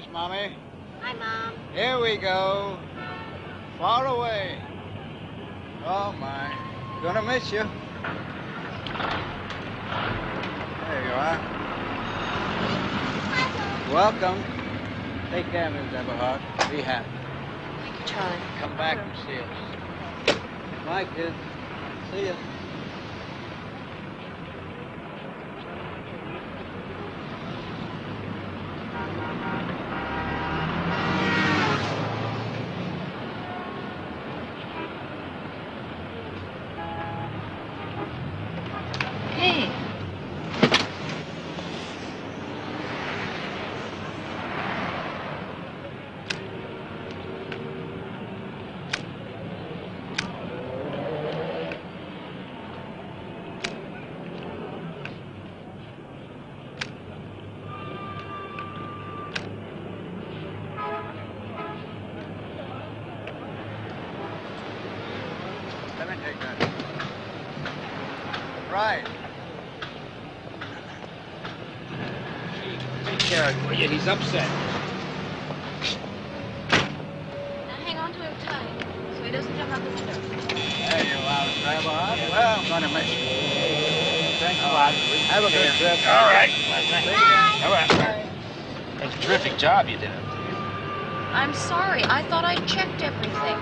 There's Mommy. Hi, Mom. Here we go. Far away. Oh, my. Gonna miss you. There you are. Welcome. Take care, Miss Everhart. Be happy. Thank you, Charlie. Come back and see us. Bye, kids. See you. Hey. Let me take that. Right. Take care of him, will you? He's upset. Now hang on to him tight so he doesn't jump out the window. There you are, Miss Everhart. Well, I'm gonna miss you. Thanks a lot. Have a good trip. All right. Bye. All right. That's a terrific job you did up there. I'm sorry. I thought I checked everything.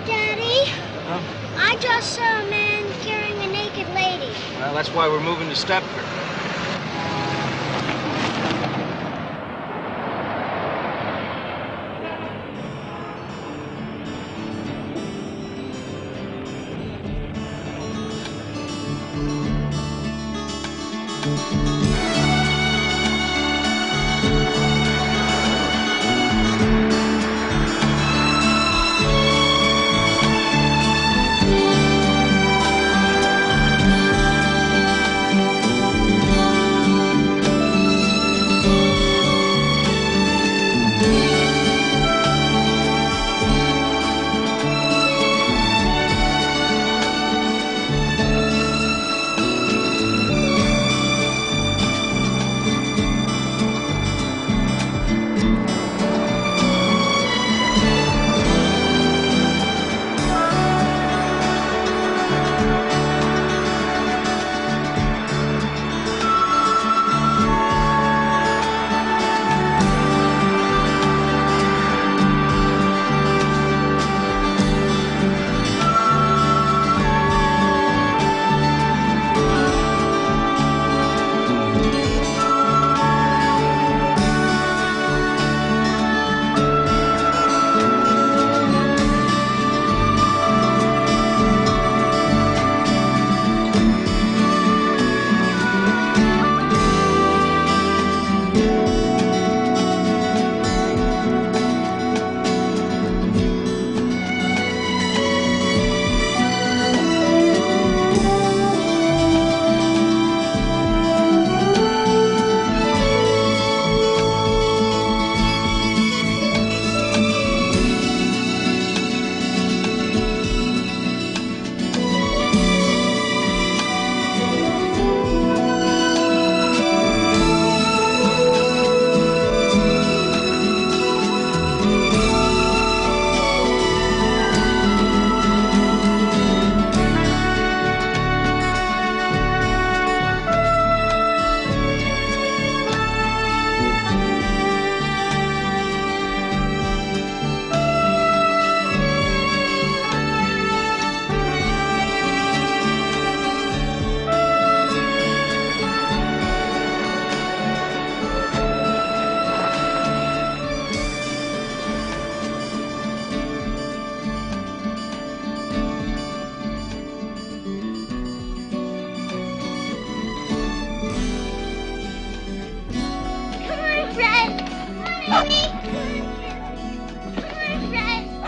Daddy, Huh? I just saw a man carrying a naked lady. Well, that's why we're moving to Stepford.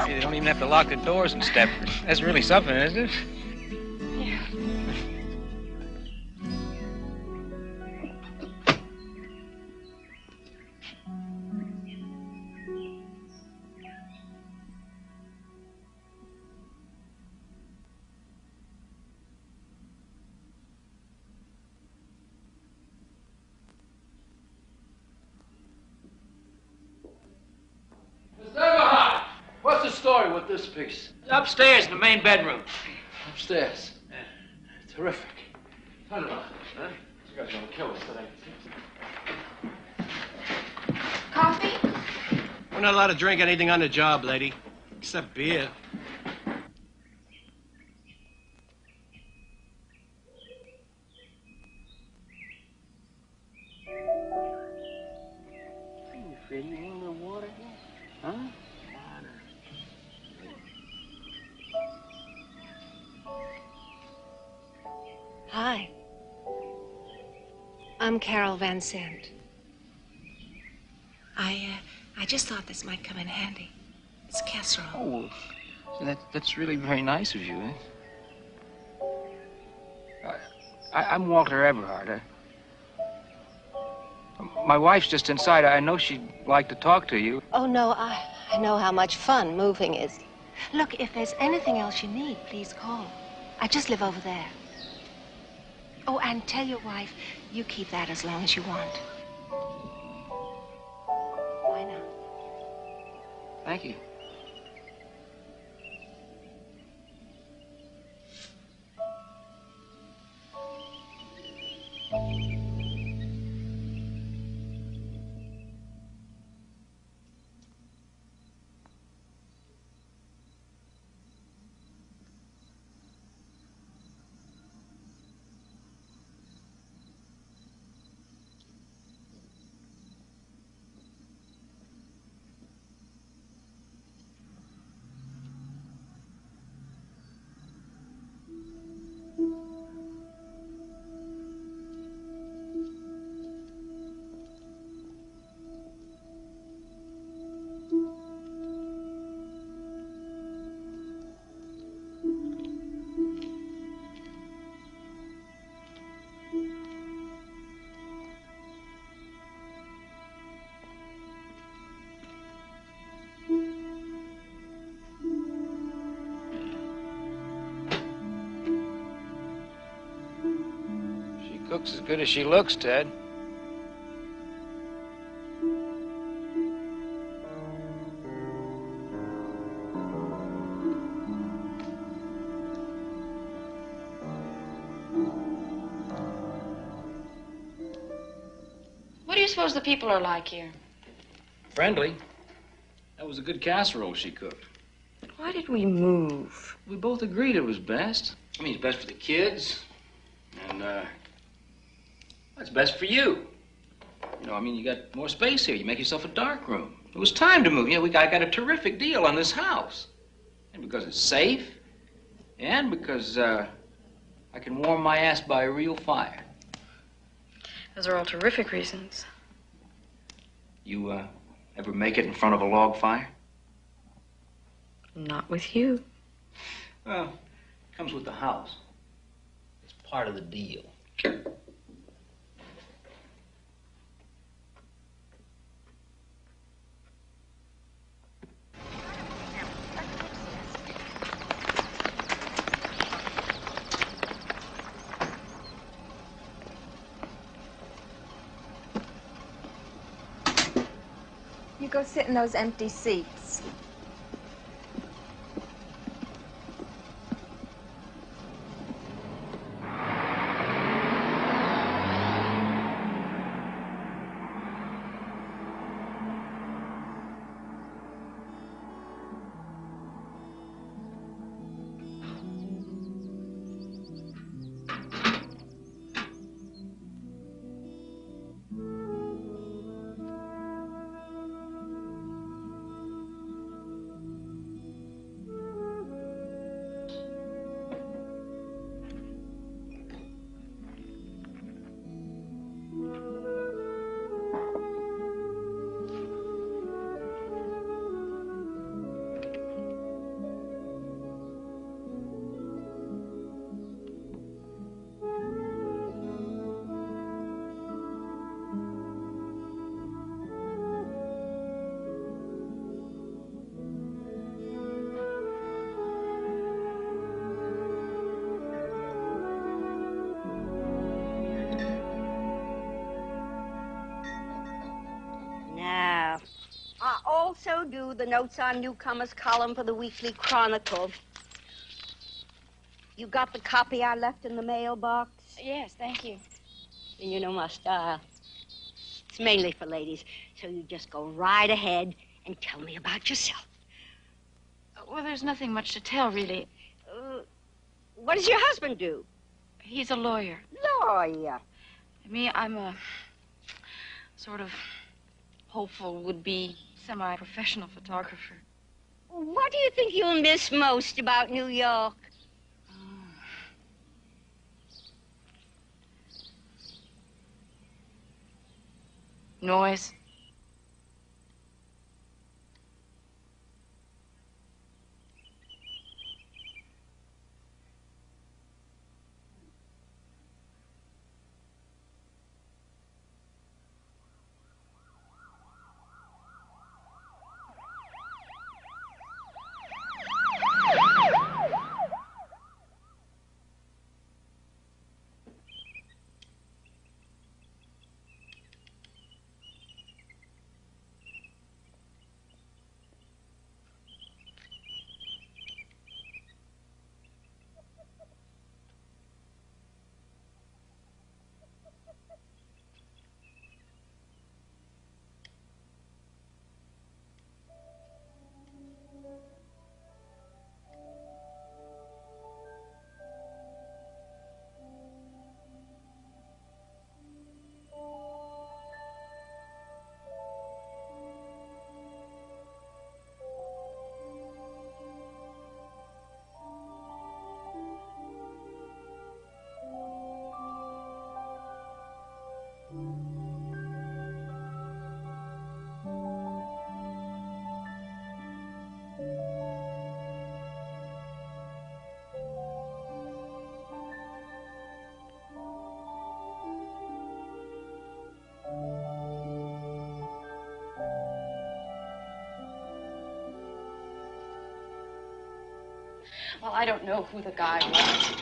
Hey, they don't even have to lock the doors in Stepford. That's really something, isn't it? Yeah. boy with this piece? Upstairs in the main bedroom. Upstairs. Terrific. Turn it on. Huh? You guys are gonna kill us today. Coffee? We're not allowed to drink anything on the job, lady. Except beer. You want a little water here? Huh? Water. Hi. I'm Carol Van Sant. I just thought this might come in handy. It's casserole. Oh, that's really very nice of you, eh? I'm Walter Eberhard. My wife's just inside. I know she'd like to talk to you. Oh, no, I know how much fun moving is. Look, if there's anything else you need, please call. I just live over there. Oh, and tell your wife you keep that as long as you want. Why not? Thank you. Cooks as good as she looks, Ted. What do you suppose the people are like here? Friendly. That was a good casserole she cooked. Why did we move? We both agreed it was best. I mean, it's best for the kids. And, it's best for you. You know, I mean, you got more space here. You make yourself a dark room. It was time to move. You know, I got a terrific deal on this house. And because it's safe, and because, I can warm my ass by a real fire. Those are all terrific reasons. You, ever make it in front of a log fire? Not with you. Well, it comes with the house. It's part of the deal. You go sit in those empty seats. so do the notes on newcomers column for the Weekly Chronicle. You got the copy I left in the mailbox? Yes, thank you. And you know my style. It's mainly for ladies, so you just go right ahead and tell me about yourself. Well, there's nothing much to tell, really. What does your husband do? He's a lawyer. Lawyer? Me, I'm a sort of hopeful, would-be, semi-professional photographer. What do you think you'll miss most about New York? Noise. Well, I don't know who the guy was,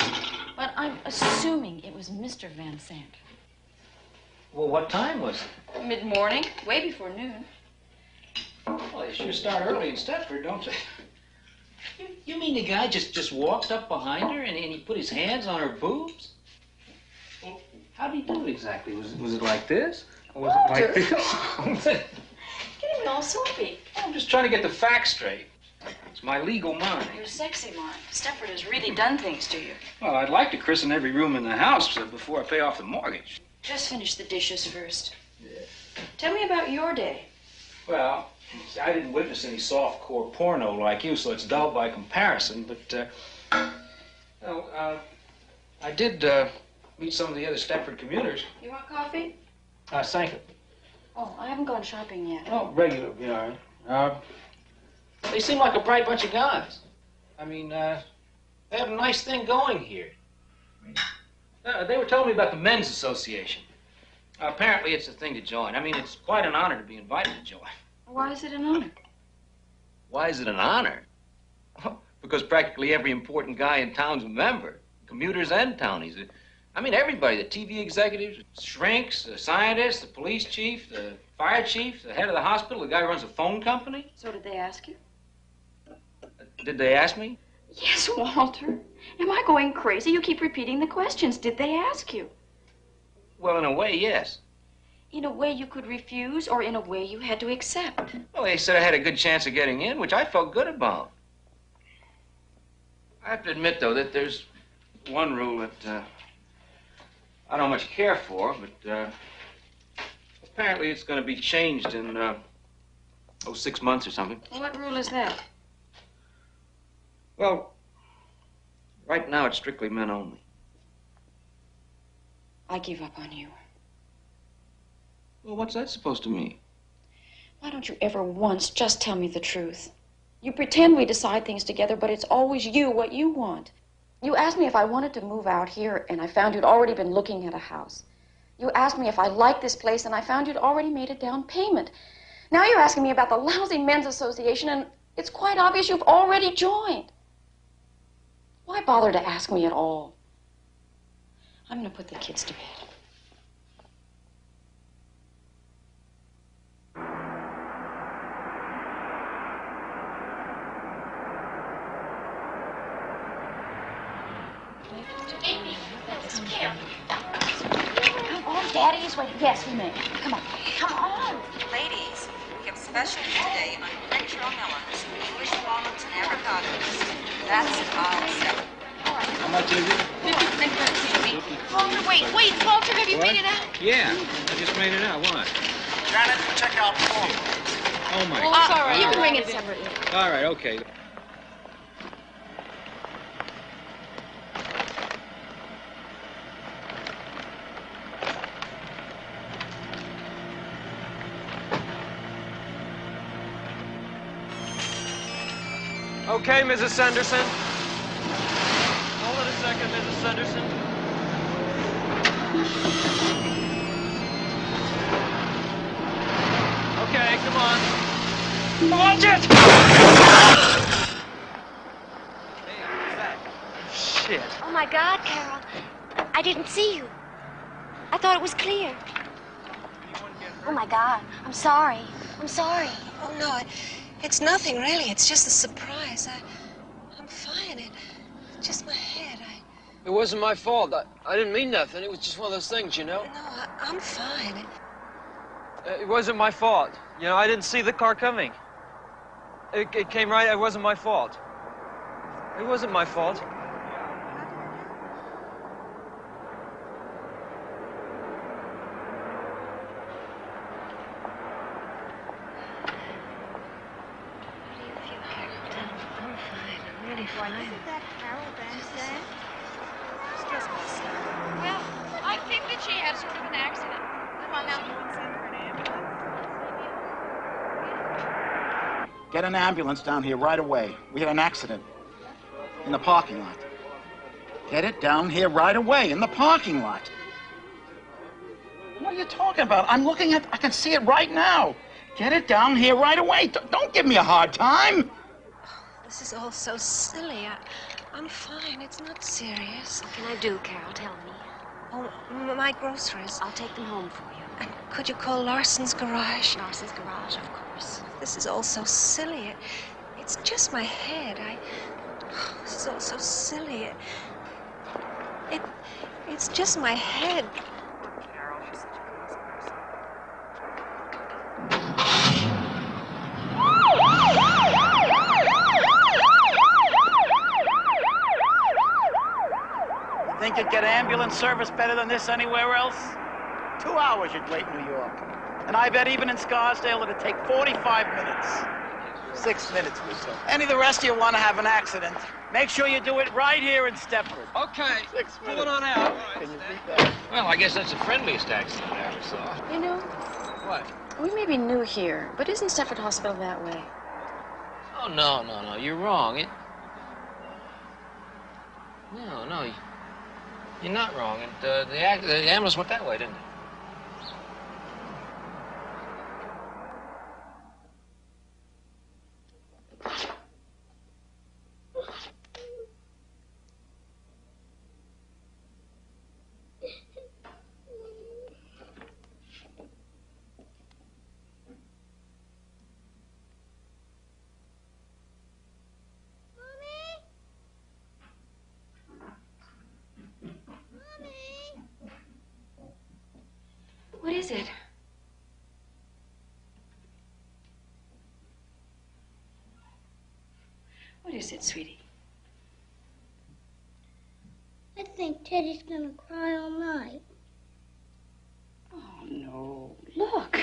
but I'm assuming it was Mr. Van Sant. Well, what time was it? Mid-morning, way before noon. Well, they sure start early in Stepford, don't they? You mean the guy just walked up behind her and he put his hands on her boobs? Well, how did he do it exactly? Was it like this? Or was it like this? Getting me all soapy. I'm just trying to get the facts straight. It's my legal mind. Your sexy mind. Stepford has really done things to you. Well, I'd like to christen every room in the house before I pay off the mortgage. Just finish the dishes first. Yeah. Tell me about your day. Well, I didn't witness any soft-core porno like you, so it's dull by comparison, but, I did, meet some of the other Stepford commuters. You want coffee? Thank you. Oh, I haven't gone shopping yet. Oh, regular, be all right. They seem like a bright bunch of guys. I mean, they have a nice thing going here. They were telling me about the Men's Association. Apparently it's a thing to join. I mean, it's quite an honor to be invited to join. Why is it an honor? Why is it an honor? Because practically every important guy in town's a member. Commuters and townies. I mean, everybody. The TV executives, shrinks, the scientists, the police chief, the fire chief, the head of the hospital, the guy who runs a phone company. So did they ask you? Did they ask me? Yes, Walter. Am I going crazy? You keep repeating the questions. Did they ask you? Well, in a way, yes. In a way you could refuse, or in a way you had to accept? Well, they said I had a good chance of getting in, which I felt good about. I have to admit, though, that there's one rule that I don't much care for, but apparently it's going to be changed in 6 months or something. What rule is that? Well, right now it's strictly men only. I give up on you. Well, what's that supposed to mean? Why don't you ever once just tell me the truth? You pretend we decide things together, but it's always you, what you want. You asked me if I wanted to move out here, and I found you'd already been looking at a house. You asked me if I liked this place, and I found you'd already made a down payment. Now you're asking me about the lousy men's association, and it's quite obvious you've already joined. Why bother to ask me at all? I'm going to put the kids to bed. Here. Come on, Daddy's waiting. Yes, we may. Come on. Come on. Ladies, we have specials today on picture melons, English walnuts, and avocados. That's aisle 7. How much is it? Walter, wait. Walter, have you made it out? Yeah, I just made it out. What? Janet, check out form. Oh, my. Oh, it's all right. You can bring it separately. All right, okay. Okay, Mrs. Sanderson. Hold it a second, Mrs. Sanderson. Okay, come on. Watch it! Hey, what's that? Shit. Oh, my God, Carol. I didn't see you. I thought it was clear. Oh, my God. I'm sorry. I'm sorry. Oh, no, it's nothing, really. It's just a surprise. I'm fine. It's just my head. It wasn't my fault. I didn't mean nothing. It was just one of those things, you know? No, I'm fine. It wasn't my fault. You know, I didn't see the car coming. It came right. It wasn't my fault. It wasn't my fault. Why, isn't that Carol Benson? It's just my son. Well, I think that she had sort of an accident. Come on now, you want to send her an ambulance? Get an ambulance down here right away. We had an accident in the parking lot. Get it down here right away in the parking lot. What are you talking about? I can see it right now. Get it down here right away. Don't give me a hard time. This is all so silly. I'm fine. It's not serious. What can I do, Carol? Tell me. Oh, my groceries. I'll take them home for you. And could you call Larson's garage? Larson's garage, of course. This is all so silly. It's just my head. This is all so silly. It's just my head. Carol, she's such a nice person. Think you'd get ambulance service better than this anywhere else? 2 hours you'd wait in New York. And I bet even in Scarsdale it'd take 45 minutes. 6 minutes or so. Any of the rest of you want to have an accident, make sure you do it right here in Stepford. Okay. 6 Pull minutes. it on out. Can you beat that? Well, I guess that's the friendliest accident I ever saw. You know, What? we may be new here, but isn't Stepford Hospital that way? Oh, no. You're wrong. No. You're not wrong. The ambulance went that way, didn't it? What is it? What is it, sweetie? I think Teddy's gonna cry all night. Oh, no. Look.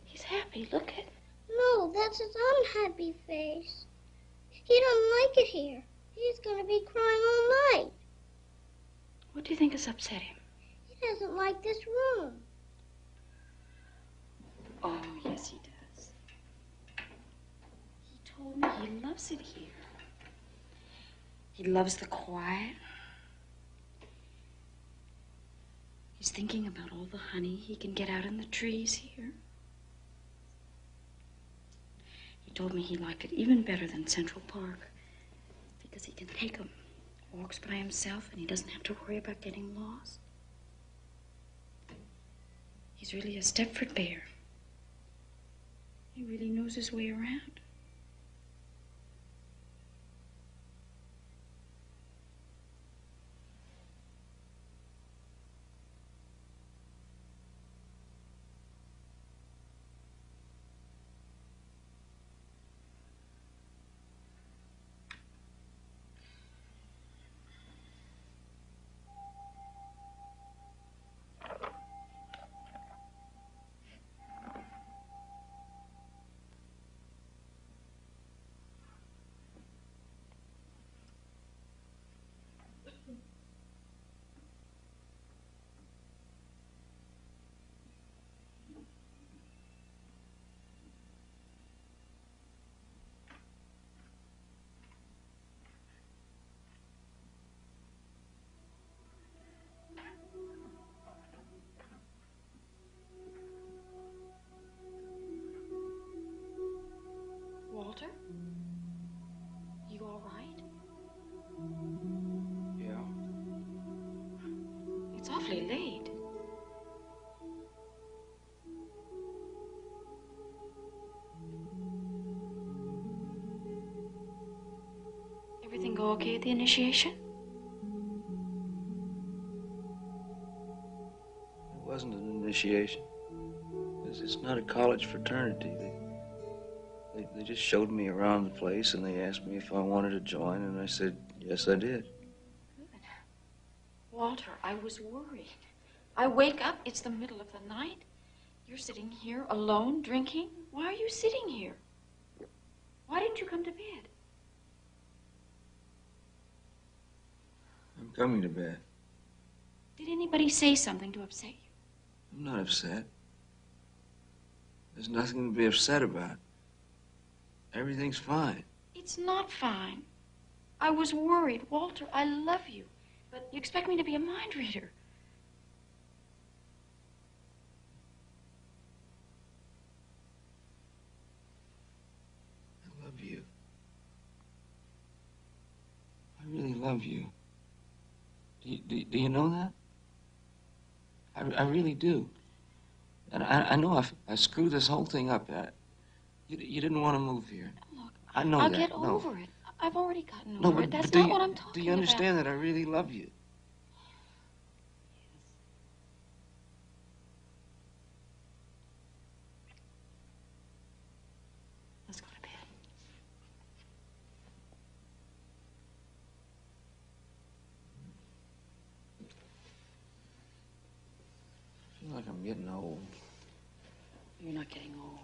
He's happy. Look at... No, that's his unhappy face. He doesn't like it here. He's gonna be crying all night. What do you think has upset him? He doesn't like this room. Oh, yes, he does. He told me he loves it here. He loves the quiet. He's thinking about all the honey he can get out in the trees here. He told me he liked it even better than Central Park because he can take him walks by himself and he doesn't have to worry about getting lost. He's really a Stepford bear. He really knows his way around. awfully late. Everything go okay at the initiation? It wasn't an initiation. It's not a college fraternity. They just showed me around the place, and they asked me if I wanted to join, and I said, yes, I did. Good. Walter, I was worried. I wake up, it's the middle of the night. You're sitting here alone, drinking. Why are you sitting here? Why didn't you come to bed? I'm coming to bed. Did anybody say something to upset you? I'm not upset. There's nothing to be upset about. Everything's fine. It's not fine. I was worried. Walter, I love you. But you expect me to be a mind reader. I love you. I really love you. Do you know that? I really do. And I know I screwed this whole thing up. You didn't want to move here. Look, I know I'll that. get over it. I've already gotten No, over but, it. That's but not what I'm talking about. do you understand that I really love you? Let's go to bed. I feel like I'm getting old. You're not getting old.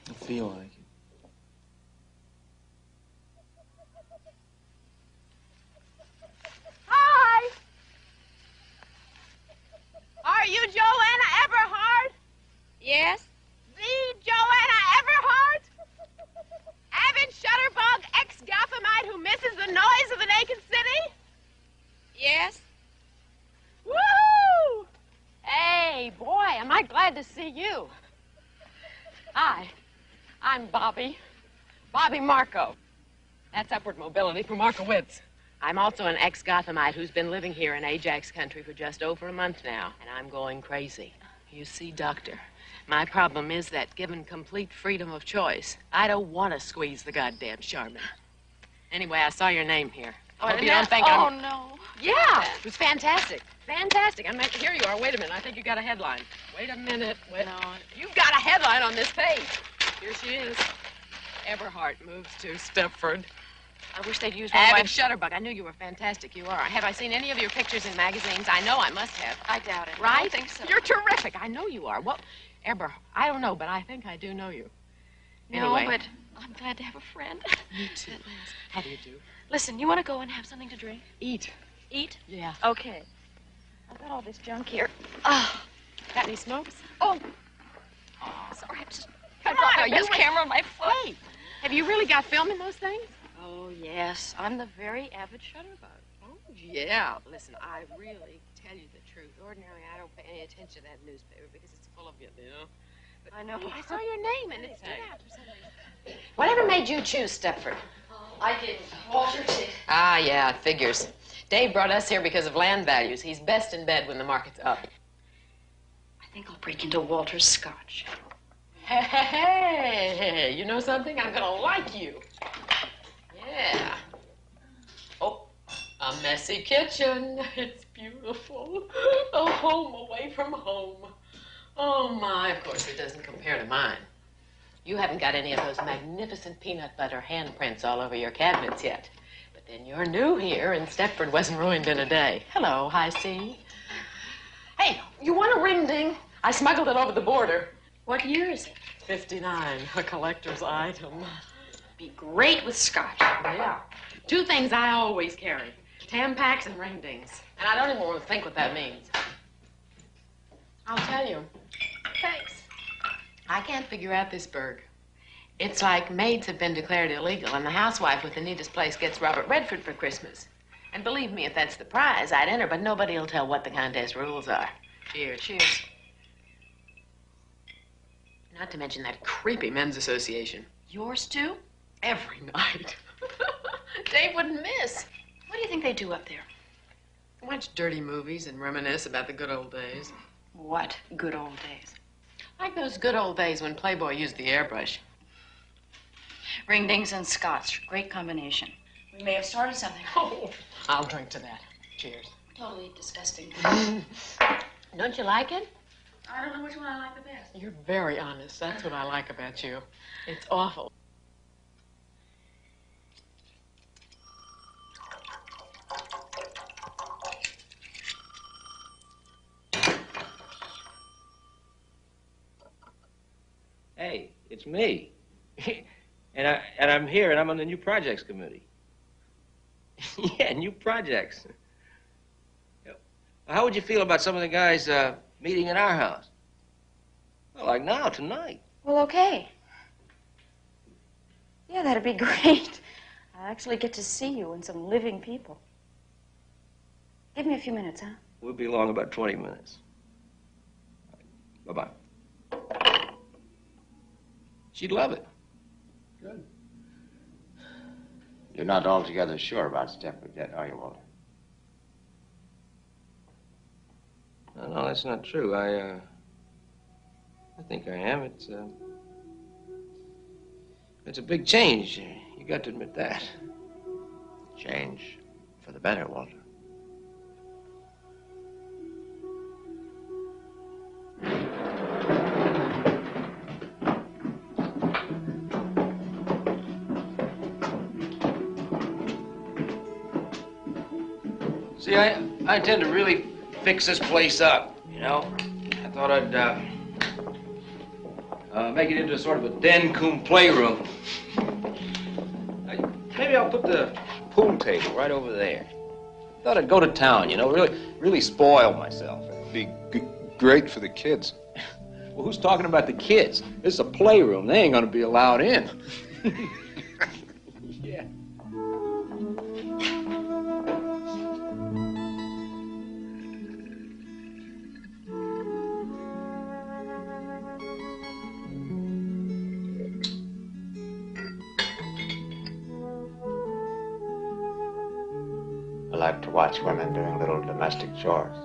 I feel like it. Hi! Are you Joanna Everhart? Yes? The Joanna Everhart? Avid shutterbug ex-Gothamite who misses the noise of the naked city? Yes? Woo! Hey, boy, am I glad to see you. Hi, I'm Bobby Marco. That's upward mobility for Markowitz. I'm also an ex-Gothamite who's been living here in Ajax country for just over a month now, and I'm going crazy. You see, Doctor, my problem is that given complete freedom of choice, I don't want to squeeze the goddamn Charmin. Anyway, I saw your name here. I hope you don't think I'm... Oh, no. Yeah, it was fantastic. Fantastic. Here you are. Wait a minute. I think you got a headline. Wait a minute. Wait. No. You've got a headline on this page. Here she is. Everhart moves to Stepford. I wish they'd use one of Avid my... shutterbug. I knew you were fantastic. You are. Have I seen any of your pictures in magazines? I know I must have. I doubt it. Right? I don't think so. You're terrific. I know you are. Well, I don't know, but I think I do know you. Anyway. No, but I'm glad to have a friend. Me too. How do you do? Listen, you want to go and have something to drink? Eat. Eat? Yeah. Okay. I've got all this junk here. Got any smokes? Oh, sorry. I just Come dropped on, my best camera on my foot. Hey, have you really got film in those things? Oh, yes. I'm the very avid shutterbug. Oh, yeah. Listen, I really tell you the truth. Ordinarily, I don't pay any attention to that newspaper because it's full of you know. But I know. I saw your name and it stood out for some reason. Whatever made you choose Stepford? I didn't. Walter did. Ah, yeah, it figures. Dave brought us here because of land values. He's best in bed when the market's up. I think I'll break into Walter's scotch. Hey, you know something? I'm gonna like you. Yeah. Oh, a messy kitchen. It's beautiful. A home away from home. Oh, my. Of course, it doesn't compare to mine. You haven't got any of those magnificent peanut butter handprints all over your cabinets yet. But then you're new here, and Stepford wasn't ruined in a day. Hello, High C. Hey, you want a ring ding? I smuggled it over the border. What year is it? 59, a collector's item. Be great with scotch. Yeah. Two things I always carry. Tampaks and ring dings. And I don't even want to think what that means. I'll tell you. Thanks. I can't figure out this burg. It's like maids have been declared illegal, and the housewife with the neatest place gets Robert Redford for Christmas. And believe me, if that's the prize, I'd enter, but nobody will tell what the contest rules are. Cheers. Cheers. Not to mention that creepy men's association. Yours, too? Every night. Dave wouldn't miss. What do you think they do up there? Watch dirty movies and reminisce about the good old days. What good old days? Like those good old days when Playboy used the airbrush. Ring-dings and scotch. Great combination. We may have started something. Oh, I'll drink to that. Cheers. Totally disgusting. Don't you like it? I don't know which one I like the best. You're very honest. That's what I like about you. It's awful. Hey, it's me. and I'm here, and I'm on the new projects committee. Yeah, new projects. How would you feel about some of the guys meeting at our house? Well, like now, tonight. Well, okay. Yeah, that'd be great. I'll actually get to see you and some living people. Give me a few minutes, huh? We'll be along about 20 minutes. Bye-bye. She'd love it. Good. You're not altogether sure about Stepford yet, are you, Walter? No, that's not true. I think I am. It's a big change. You got to admit that. Change for the better, Walter. See, I intend to really fix this place up, you know? I thought I'd make it into sort of a den cum playroom. Maybe I'll put the pool table right over there. Thought I'd go to town, you know, really spoil myself. Be great for the kids. Well, who's talking about the kids? This is a playroom. They ain't gonna be allowed in. Yeah. I like to watch women doing little domestic chores.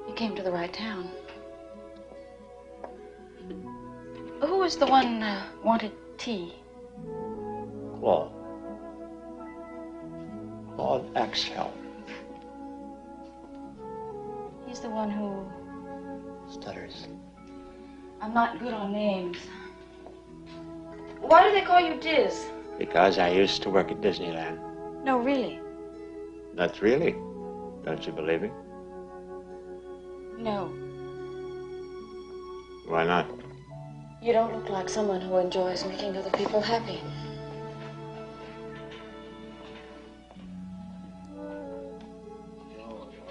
You came to the right town. Who was the one wanted tea? Claude. Claude Axel. He's the one who... Stutters. I'm not good on names. Why do they call you Diz? Because I used to work at Disneyland. No, really. That's really. Don't you believe me? No. Why not? You don't look like someone who enjoys making other people happy.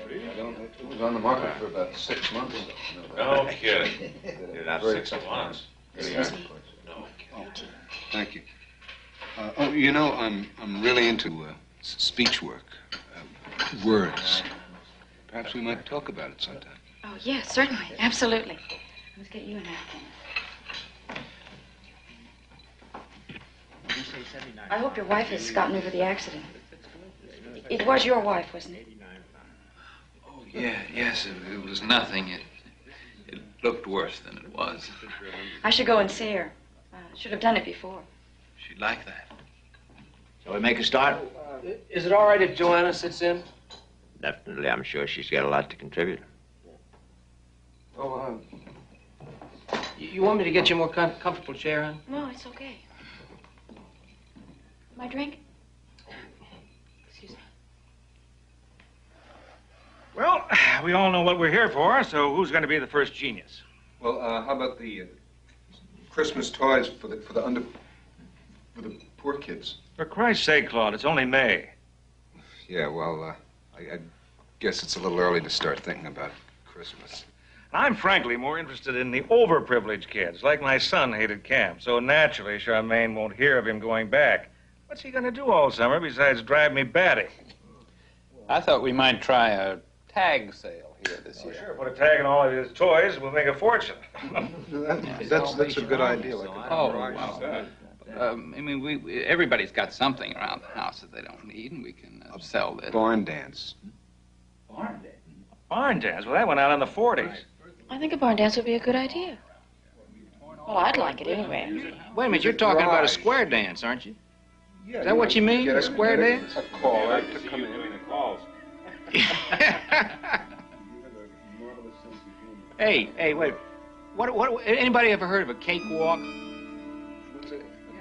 It was on the market for about 6 months. No kidding. You're not 6 months. Excuse me. No kidding. Thank you. You know, I'm really into speech work, words. Perhaps we might talk about it sometime. Oh, yes, certainly. Absolutely. Let's get you a napkin. I hope your wife has gotten over the accident. It was your wife, wasn't it? Oh, yeah, yes, it was nothing. It looked worse than it was. I should go and see her. Should have done it before. She'd like that. Shall we make a start? Is it all right if Joanna sits in? Definitely. I'm sure she's got a lot to contribute. Oh, you want me to get you a more comfortable chair, hon? No, it's okay. My drink? Excuse me. Well, we all know what we're here for, so who's going to be the first genius? Well, how about the Christmas toys for the poor kids? For Christ's sake, Claude, it's only May. Yeah, well, I guess it's a little early to start thinking about Christmas. I'm frankly more interested in the overprivileged kids, like my son hated camp. So naturally, Charmaine won't hear of him going back. What's he going to do all summer besides drive me batty? I thought we might try a tag sale here this year. Sure, put a tag on all of his toys, we'll make a fortune. That's a good idea. Oh, wow. I mean, everybody's got something around the house that they don't need, and we can sell this. Barn dance. Barn dance? Barn dance? Well, that went out in the 40s. I think a barn dance would be a good idea. Well, I'd like it anyway. Wait a minute, you're talking about a square dance, aren't you? Is that what you mean, a square dance? A caller to come in. Hey, wait. What? Anybody ever heard of a cakewalk?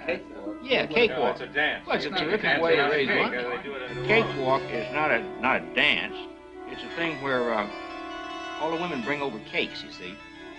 Cakewalk? Yeah, cakewalk. It's a dance. Well, it's a terrific way to raise money. Cakewalk is not a dance. It's a thing where all the women bring over cakes, you see.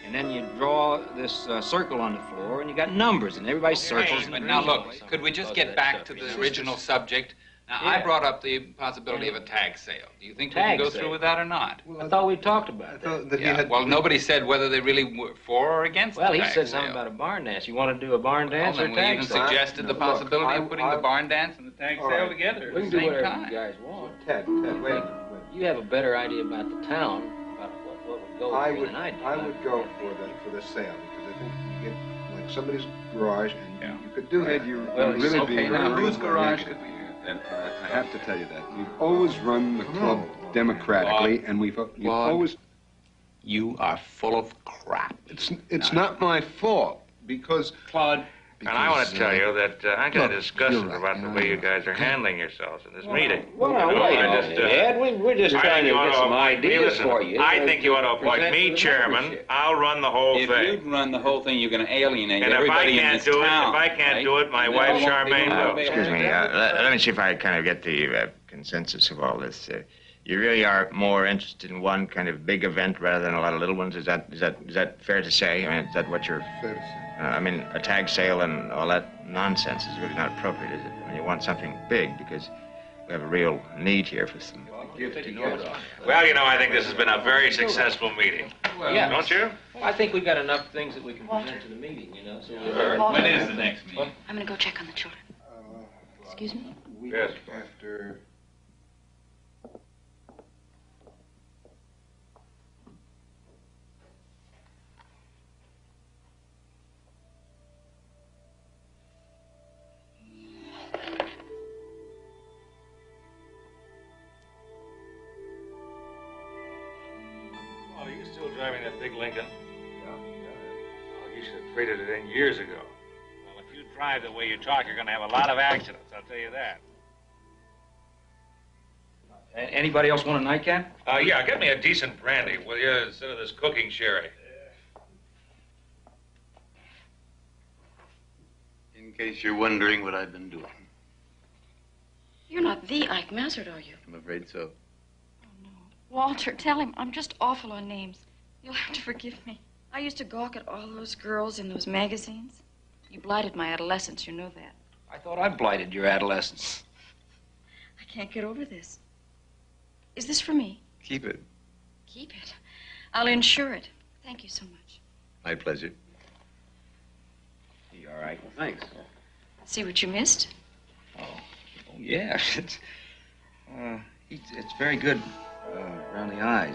And then you draw this circle on the floor, and you got numbers, and everybody circles. But now look, could we just get back to the original subject? Now, I brought up the possibility of a tag sale. Do you think we can go through with that or not? I thought we talked about that. Well, nobody said whether they really were for or against the tag Well, he said something sale. about a barn dance. You want to do a barn dance or a We tag even sale? suggested the possibility of putting the barn dance and the tag sale together We at can the do same whatever time. you guys want. Ted, wait. You have a better idea about the town, about what would go I here would than I do. go for the sale because I think you get like somebody's garage and you could do that. You're really being Now, very whose garage negative. could we use? I have to tell you that we've always run the club democratically, and we've always. You are full of crap. It's not my fault because Claude. And I want to tell you that I'm kind of Look, disgusted you're right, about the way you guys are handling yourselves in this meeting. Well, You know, wait I a just, minute, Ed. We're just I trying think to you ought get some appoint me. ideas Listen, for you. I think you ought to appoint Present me to the chairman. membership. I'll run the whole If thing. you run the whole thing, you're going to alienate And if I everybody in can't this do it, town. if I can't right? do it, my And wife they won't be Charmaine able will. to- Excuse me, let me see if I kind of get the consensus of all this. You really are more interested in one kind of big event rather than a lot of little ones. Is that fair to say? I mean, is that what you're? Fair to say. I mean, a tag sale and all that nonsense is really not appropriate, is it? I mean, you want something big because we have a real need here for some. Well, you know, I think this has been a very successful meeting. Yeah. Don't you? Well, I think we've got enough things that we can present to the meeting, you know. So When is the next meeting? I'm going to go check on the children. Excuse me? Yes. After. Oh, are you still driving that big Lincoln? Yeah. Oh, you should have traded it in years ago. Well, if you drive the way you talk, you're going to have a lot of accidents, I'll tell you that. Anybody else want a nightcap? Yeah, get me a decent brandy, will you, instead of this cooking sherry. In case you're wondering what I've been doing. You're not the Ike Mazzard, are you? I'm afraid so. Walter, tell him I'm just awful on names. You'll have to forgive me. I used to gawk at all those girls in those magazines. You blighted my adolescence, you know that. I thought I blighted your adolescence. I can't get over this. Is this for me? Keep it. Keep it. I'll insure it. Thank you so much. My pleasure. You all right? Well, thanks. See what you missed? Oh yeah. It's very good around the eyes.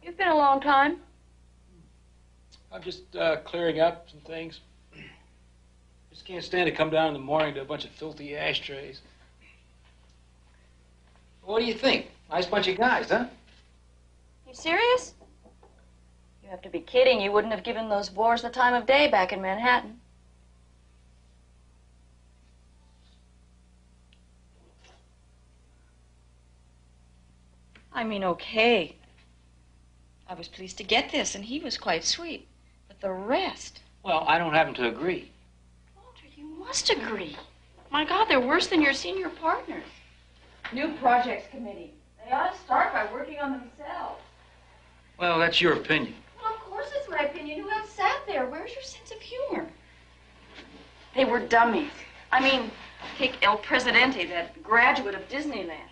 You've been a long time. I'm just clearing up some things. Just can't stand to come down in the morning to a bunch of filthy ashtrays. What do you think? Nice bunch of guys, huh? You serious? You have to be kidding. You wouldn't have given those bores the time of day back in Manhattan. I mean, okay. I was pleased to get this, and he was quite sweet. But the rest... Well, I don't happen to agree. Walter, you must agree. My God, they're worse than your senior partners. New Projects Committee. They ought to start by working on themselves. Well, that's your opinion. Well, of course it's my opinion. Who else sat there? Where's your sense of humor? They were dummies. I mean, take El Presidente, that graduate of Disneyland.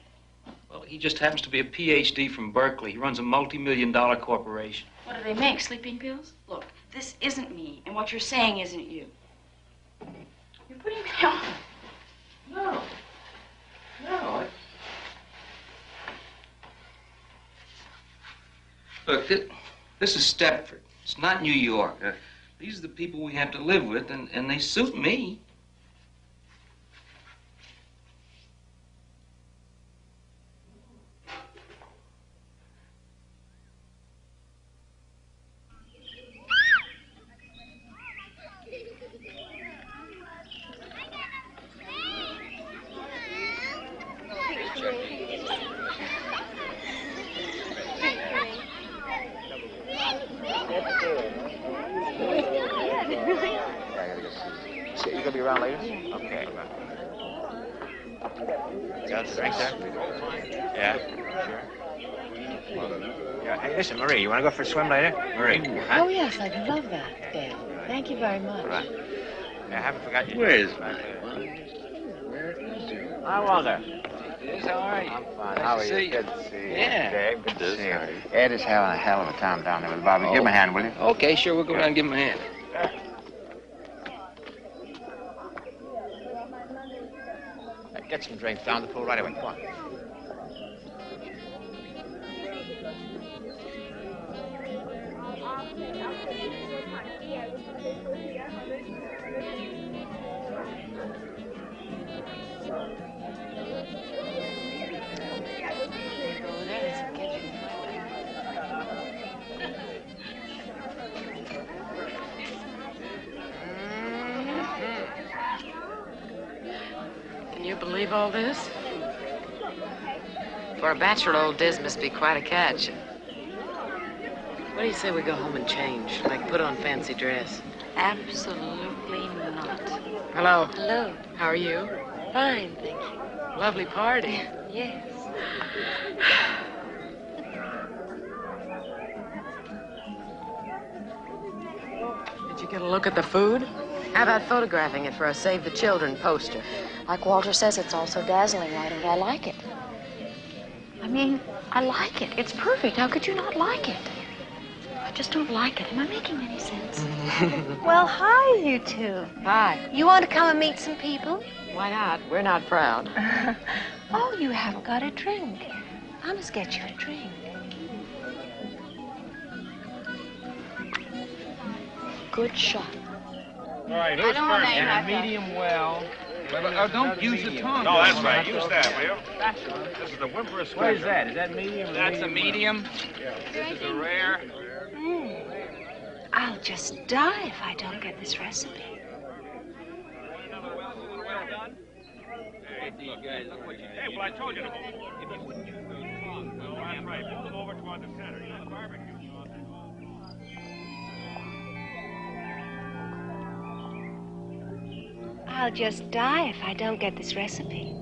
Well, he just happens to be a PhD from Berkeley. He runs a multi-million-dollar corporation. What do they make, sleeping pills? Look, this isn't me, and what you're saying isn't you. You're putting me on. No. Look, This is Stepford. It's not New York. These are the people we have to live with, and they suit me. You gonna be around later? Okay. Got the drink there? Yeah. Sure. Yeah. Hey, listen, Marie, you want to go for a swim later? Marie. Huh? Oh, yes, I'd love that, Dale. Thank you very much. All right. I haven't forgotten you. Where is it? Hi, Walter. How are you? I'm fine. How are you? See Good to see you. Yeah. Dave, good to see you. Ed is having a hell of a time down there with Bobby. Give him a hand, will you? Okay, sure. We'll go down and give him a hand. Get some drinks down the pool right away. Come on. Can you believe all this? For a bachelor, old Diz must be quite a catch. What do you say we go home and change? Like put on fancy dress? Absolutely not. Hello. Hello. How are you? Fine, thank you. Lovely party. Yes. Did you get a look at the food? How about photographing it for a Save the Children poster? Like Walter says, it's all so dazzling, why don't I like it? I mean, I like it. It's perfect. How could you not like it? I just don't like it. Am I making any sense? Well, hi, you two. Hi. You want to come and meet some people? Why not? We're not proud. Oh, you haven't got a drink. I must get you a drink. Good shot. All right, who's first? And a medium well. Don't use the tongue. No, that's right. Use that, will you? This is the whimper of What is that? Is that medium? That's a medium. This is a rare. I'll just die if I don't get this recipe. Hey, well, I told you to move. If you wouldn't use the tongue, well, that's right. Move them over toward the center. You got barbecue. I'll just die if I don't get this recipe.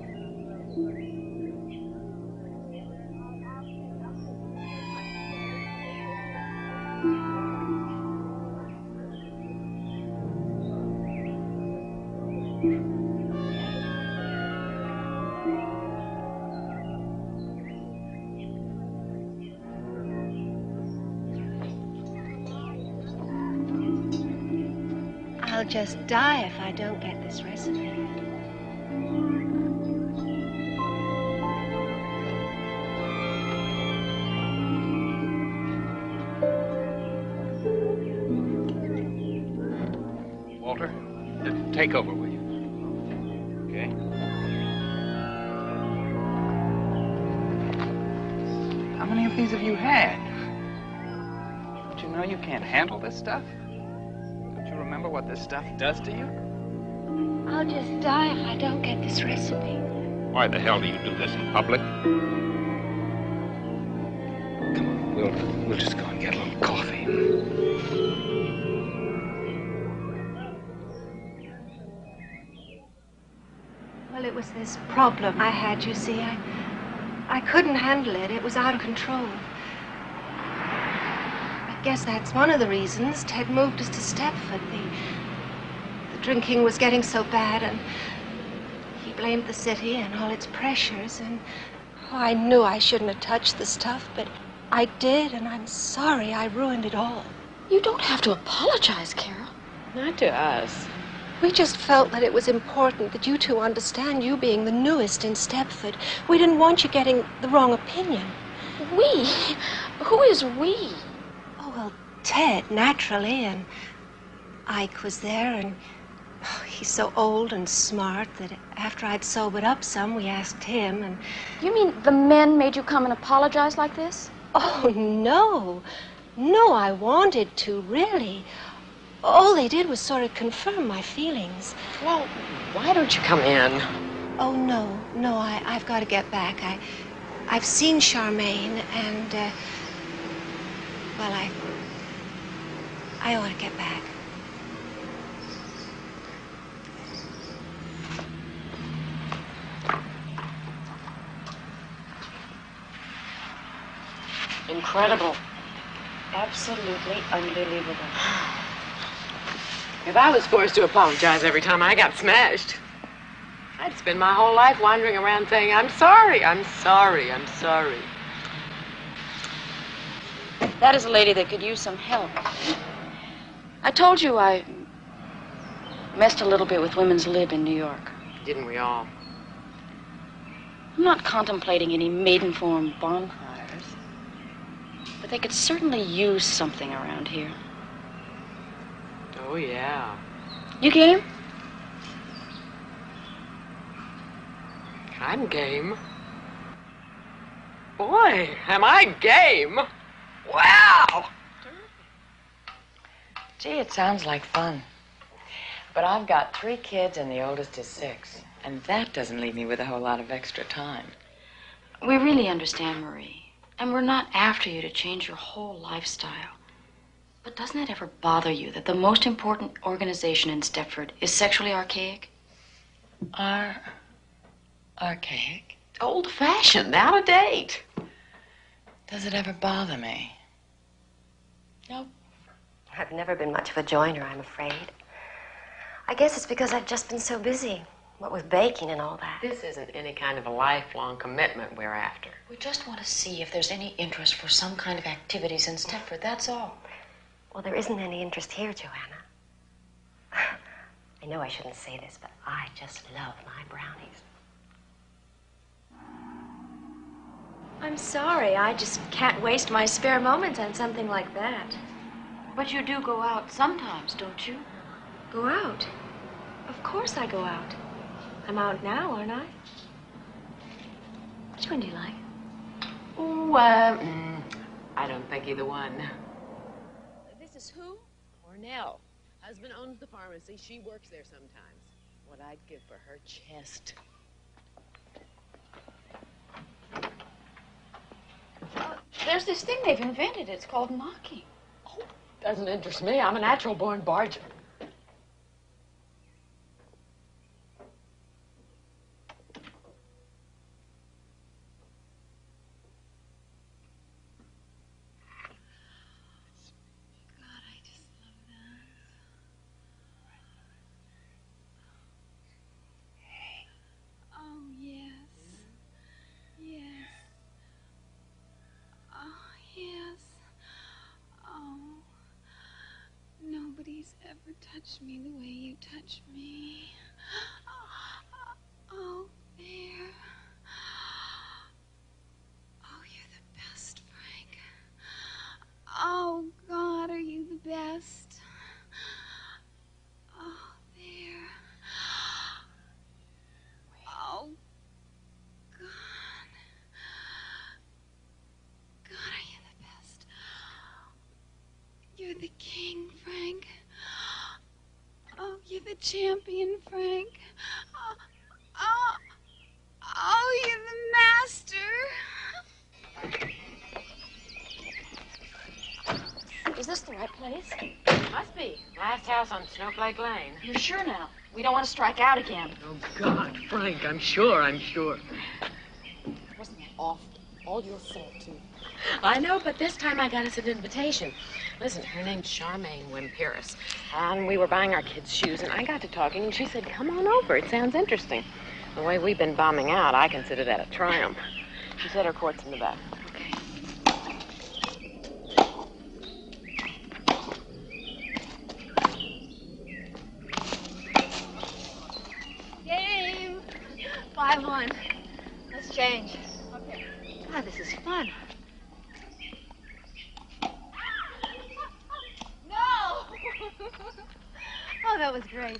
I'll just die if I don't get this recipe. Walter, take over, will you? Okay. How many of these have you had? Don't you know you can't handle this stuff? Don't you remember what this stuff does to you? I'll just die if I don't get this recipe. Why the hell do you do this in public? Come on, we'll just go and get a little coffee. Well, it was this problem I had, you see. I couldn't handle it. It was out of control. I guess that's one of the reasons Ted moved us to Stepford. The drinking was getting so bad, and he blamed the city and all its pressures, and I knew I shouldn't have touched the stuff, but I did, and I'm sorry I ruined it all. You don't have to apologize, Carol. Not to us. We just felt that it was important that you two understand, you being the newest in Stepford. We didn't want you getting the wrong opinion. We? Who is we? Oh, Well, Ted, naturally, and Ike was there, and he's so old and smart that after I'd sobered up some, we asked him, and... You mean the men made you come and apologize like this? Oh, no. No, I wanted to, really. All they did was sort of confirm my feelings. Well, why don't you come in? Oh, no, I've got to get back. I've seen Charmaine, and, well, I ought to get back. Incredible. Absolutely unbelievable. If I was forced to apologize every time I got smashed, I'd spend my whole life wandering around saying, I'm sorry, I'm sorry, I'm sorry. That is a lady that could use some help. I told you I messed a little bit with Women's Lib in New York. Didn't we all? I'm not contemplating any maiden-form bonfires, but they could certainly use something around here. Oh, yeah. You game? I'm game. Boy, am I game! Wow! Gee, it sounds like fun. But I've got 3 kids and the oldest is 6. And that doesn't leave me with a whole lot of extra time. We really understand, Marie. And we're not after you to change your whole lifestyle. But doesn't it ever bother you that the most important organization in Stepford is sexually archaic? Archaic? Old-fashioned, out of date. Does it ever bother me? Nope. I've never been much of a joiner, I'm afraid. I guess it's because I've just been so busy, what with baking and all that. This isn't any kind of a lifelong commitment we're after. We just want to see if there's any interest for some kind of activities in Stepford, that's all. Well, there isn't any interest here, Joanna. I know I shouldn't say this, but I just love my brownies. I'm sorry, I just can't waste my spare moments on something like that. But you do go out sometimes, don't you? Go out? Of course I go out. I'm out now, aren't I? Which one do you like? Ooh, I don't think either one. This is who? Cornell. Husband owns the pharmacy. She works there sometimes. What I'd give for her chest. There's this thing they've invented. It's called knocking. Doesn't interest me. I'm a natural-born barger. Nobody's ever touched me the way you touch me. Oh, there. Oh, you're the best, Frank. Oh, God, are you the best? Oh, there. Oh, God. God, are you the best? You're the king, Frank. Oh, you're the champion, Frank. Oh, you're the master. Is this the right place? Must be. Last house on Snowflake Lane. You're sure now? We don't want to strike out again. Oh, God, Frank, I'm sure. Wasn't that awful? All your fault, too. I know, but this time I got us an invitation. Listen, her name's Charmaine Wimperis, and we were buying our kids' shoes, and I got to talking, and she said, come on over. It sounds interesting. The way we've been bombing out, I consider that a triumph. She said her court's in the back. Okay. Game. 5-1. Let's change. Okay. God, this is fun. that was great.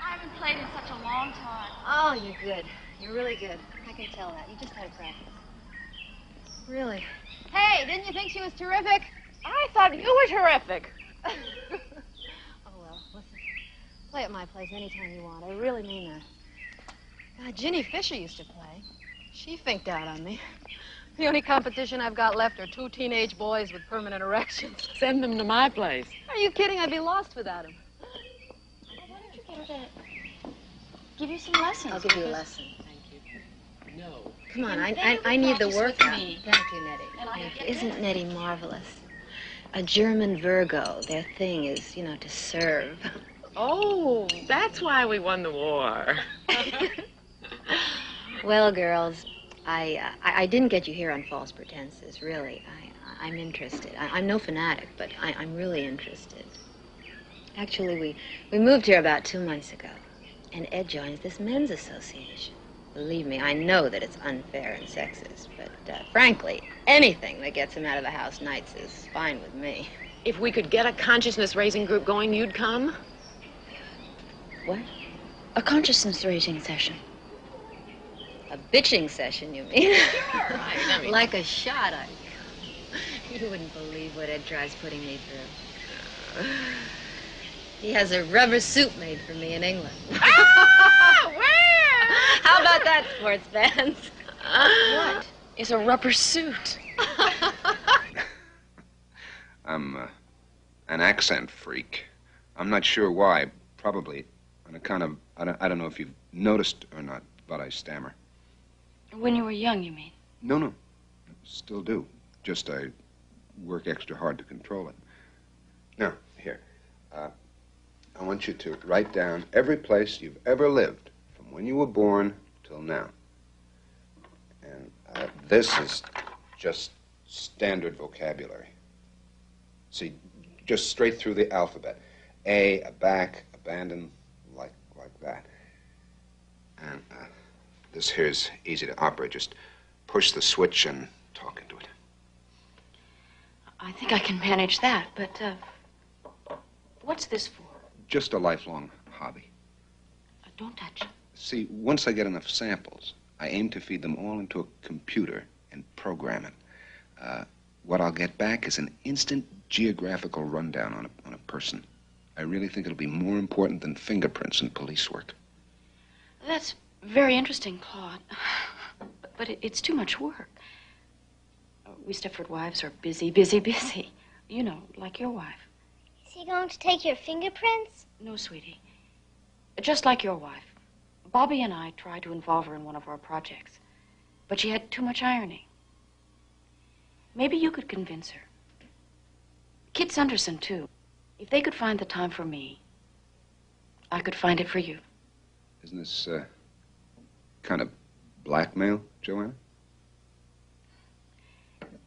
I haven't played in such a long time. Oh, you're good. You're really good. I can tell that. You just had to practice. Really. Hey, didn't you think she was terrific? I thought you were terrific. Oh, well, listen. Play at my place anytime you want. I really mean that. God, Ginny Fisher used to play. She finked out on me. The only competition I've got left are 2 teenage boys with permanent erections. Send them to my place. Are you kidding? I'd be lost without them. Why don't you get her to give you some lessons? I'll give you a lesson. No. Come on, Then I you need the practice with workout. me. Thank you, Nettie. And I Thank you. get Isn't this. Nettie marvelous? A German Virgo. Their thing is, you know, to serve. Oh, that's why we won the war. Well, girls, I didn't get you here on false pretenses, really. I'm interested. I'm no fanatic, but I'm really interested. Actually, we moved here about 2 months ago, and Ed joins this men's association. Believe me, I know that it's unfair and sexist, but frankly, anything that gets him out of the house nights is fine with me. If we could get a consciousness-raising group going, you'd come? What? A consciousness-raising session. A bitching session, you mean? Sure, I mean... Like a shot, You wouldn't believe what Ed tries putting me through. He has a rubber suit made for me in England. Ah! Where? How about that, sports fans? What is a rubber suit? I'm an accent freak. I'm not sure why. Probably on account of, I don't know if you've noticed or not, but I stammer. When you were young, you mean? No. Still do. Just I work extra hard to control it. Now, here. I want you to write down every place you've ever lived, from when you were born till now. And this is just standard vocabulary. See, just straight through the alphabet. Aback, abandon, like that. And this here's easy to operate. Just push the switch and talk into it. I think I can manage that, but what's this for? Just a lifelong hobby. Don't touch it. See, once I get enough samples, I aim to feed them all into a computer and program it. What I'll get back is an instant geographical rundown on a person. I really think it'll be more important than fingerprints in police work. That's very interesting, Claude. But it's too much work. We Stepford wives are busy. You know, like your wife. Is he going to take your fingerprints? No, sweetie. Just like your wife. Bobby and I tried to involve her in one of our projects, but she had too much ironing. Maybe you could convince her. Kit Sunderson, too. If they could find the time for me, I could find it for you. Isn't this kind of blackmail, Joanna?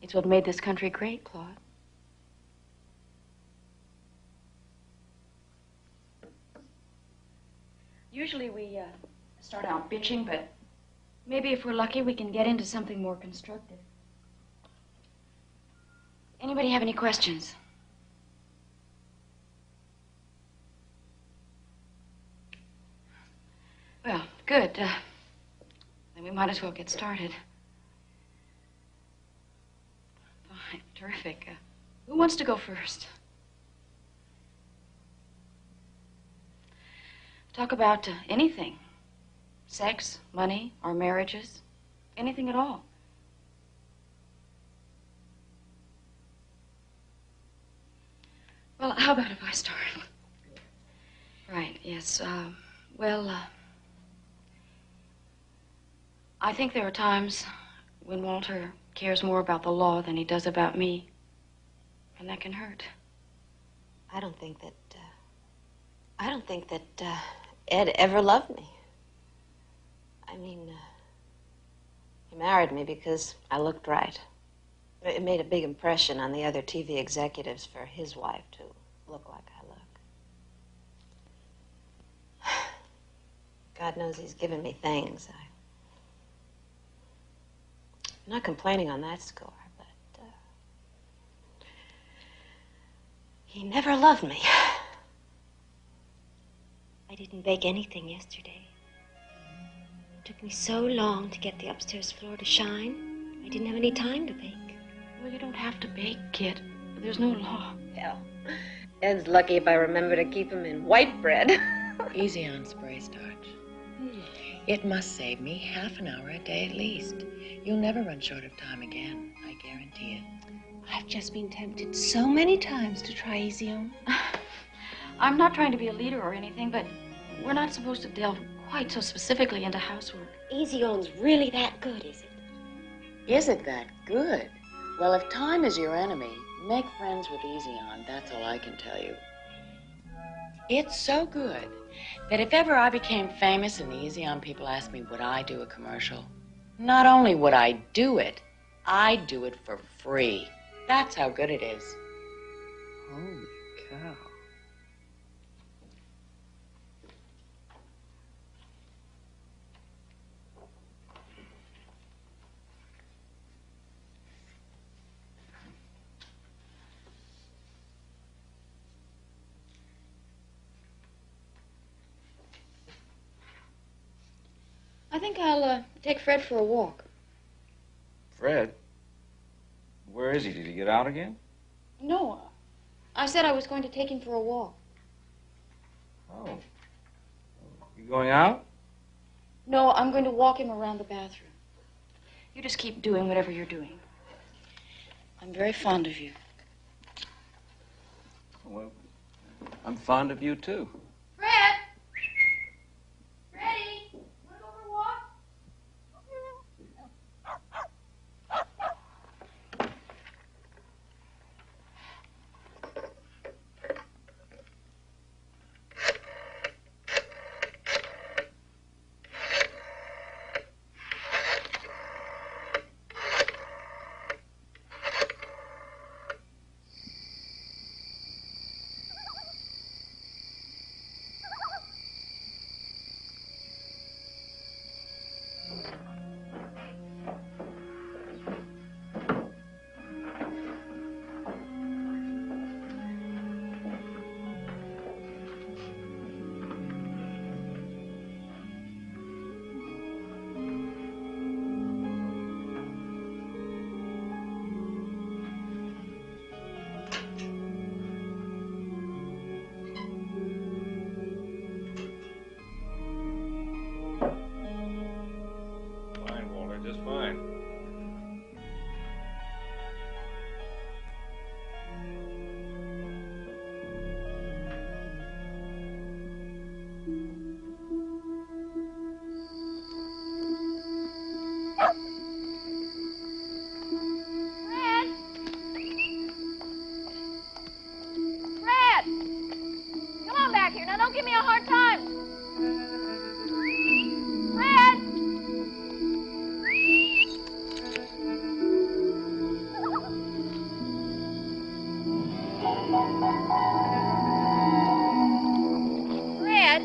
It's what made this country great, Claude. Usually we start out bitching, but maybe if we're lucky, we can get into something more constructive. Anybody have any questions? Well, good. Then we might as well get started. Fine, terrific. Who wants to go first? Talk about anything. Sex, money, our marriages, anything at all. Well, how about if I start? Right, yes. I think there are times when Walter cares more about the law than he does about me. And that can hurt. I don't think that Ed ever loved me. I mean, he married me because I looked right. It made a big impression on the other TV executives for his wife to look like I look. God knows he's given me things. I'm not complaining on that score, but he never loved me. I didn't bake anything yesterday. It took me so long to get the upstairs floor to shine. I didn't have any time to bake. Well, you don't have to bake, kid. There's no law. Hell, Ed's lucky if I remember to keep him in white bread. Easy on spray starch. It must save me half an hour a day at least. You'll never run short of time again, I guarantee it. I've just been tempted so many times to try Easy On. I'm not trying to be a leader or anything, but we're not supposed to delve quite so specifically into housework. Easy On's really that good, is it? Is it that good? Well, if time is your enemy, make friends with Easy On. That's all I can tell you. It's so good that if ever I became famous and the Easy On people asked me would I do a commercial, not only would I do it, I'd do it for free. That's how good it is. Holy cow. I think I'll take Fred for a walk. Fred? Where is he? Did he get out again? No, I said I was going to take him for a walk. Oh. You going out? No, I'm going to walk him around the bathroom. You just keep doing whatever you're doing. I'm very fond of you. Well, I'm fond of you, too. Fred! Freddie! Want to go for a walk? Just fine. Fred! Come on back here. Now, don't give me a hard time. Fred! Fred!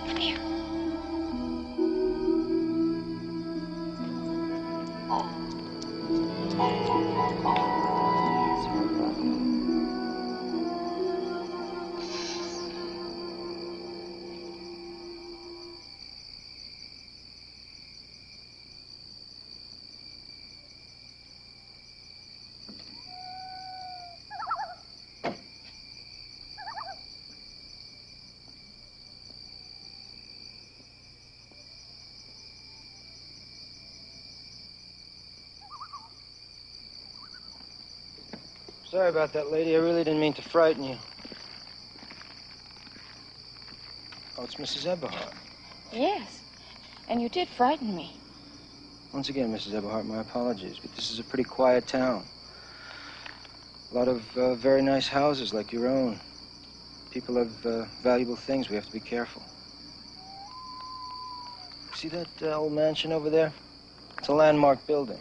Come here. Sorry about that, lady. I really didn't mean to frighten you. Oh, it's Mrs. Eberhardt. Yes, and you did frighten me. Once again, Mrs. Eberhardt, my apologies, but this is a pretty quiet town. A lot of very nice houses like your own. People have valuable things. We have to be careful. See that old mansion over there? It's a landmark building.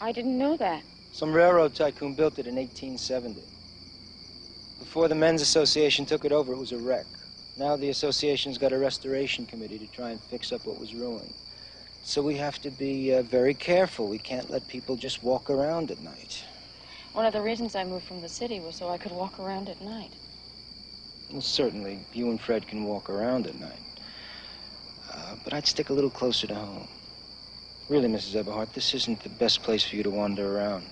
I didn't know that. Some railroad tycoon built it in 1870. Before the Men's Association took it over, it was a wreck. Now the association's got a restoration committee to try and fix up what was ruined. So we have to be very careful. We can't let people just walk around at night. One of the reasons I moved from the city was so I could walk around at night. Well, certainly, you and Fred can walk around at night. But I'd stick a little closer to home. Really, Mrs. Eberhardt, this isn't the best place for you to wander around.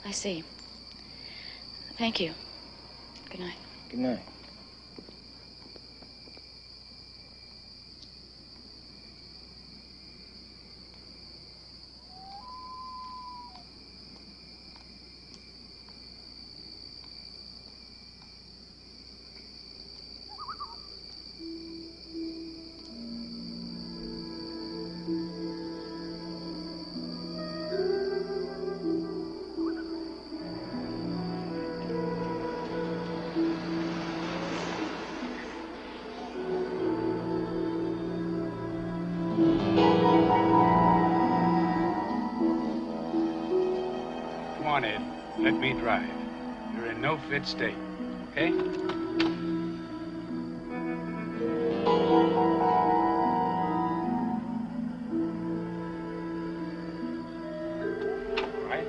I see. Thank you. Good night. Good night. Come on, Ed. Let me drive. You're in no fit state, okay? Right?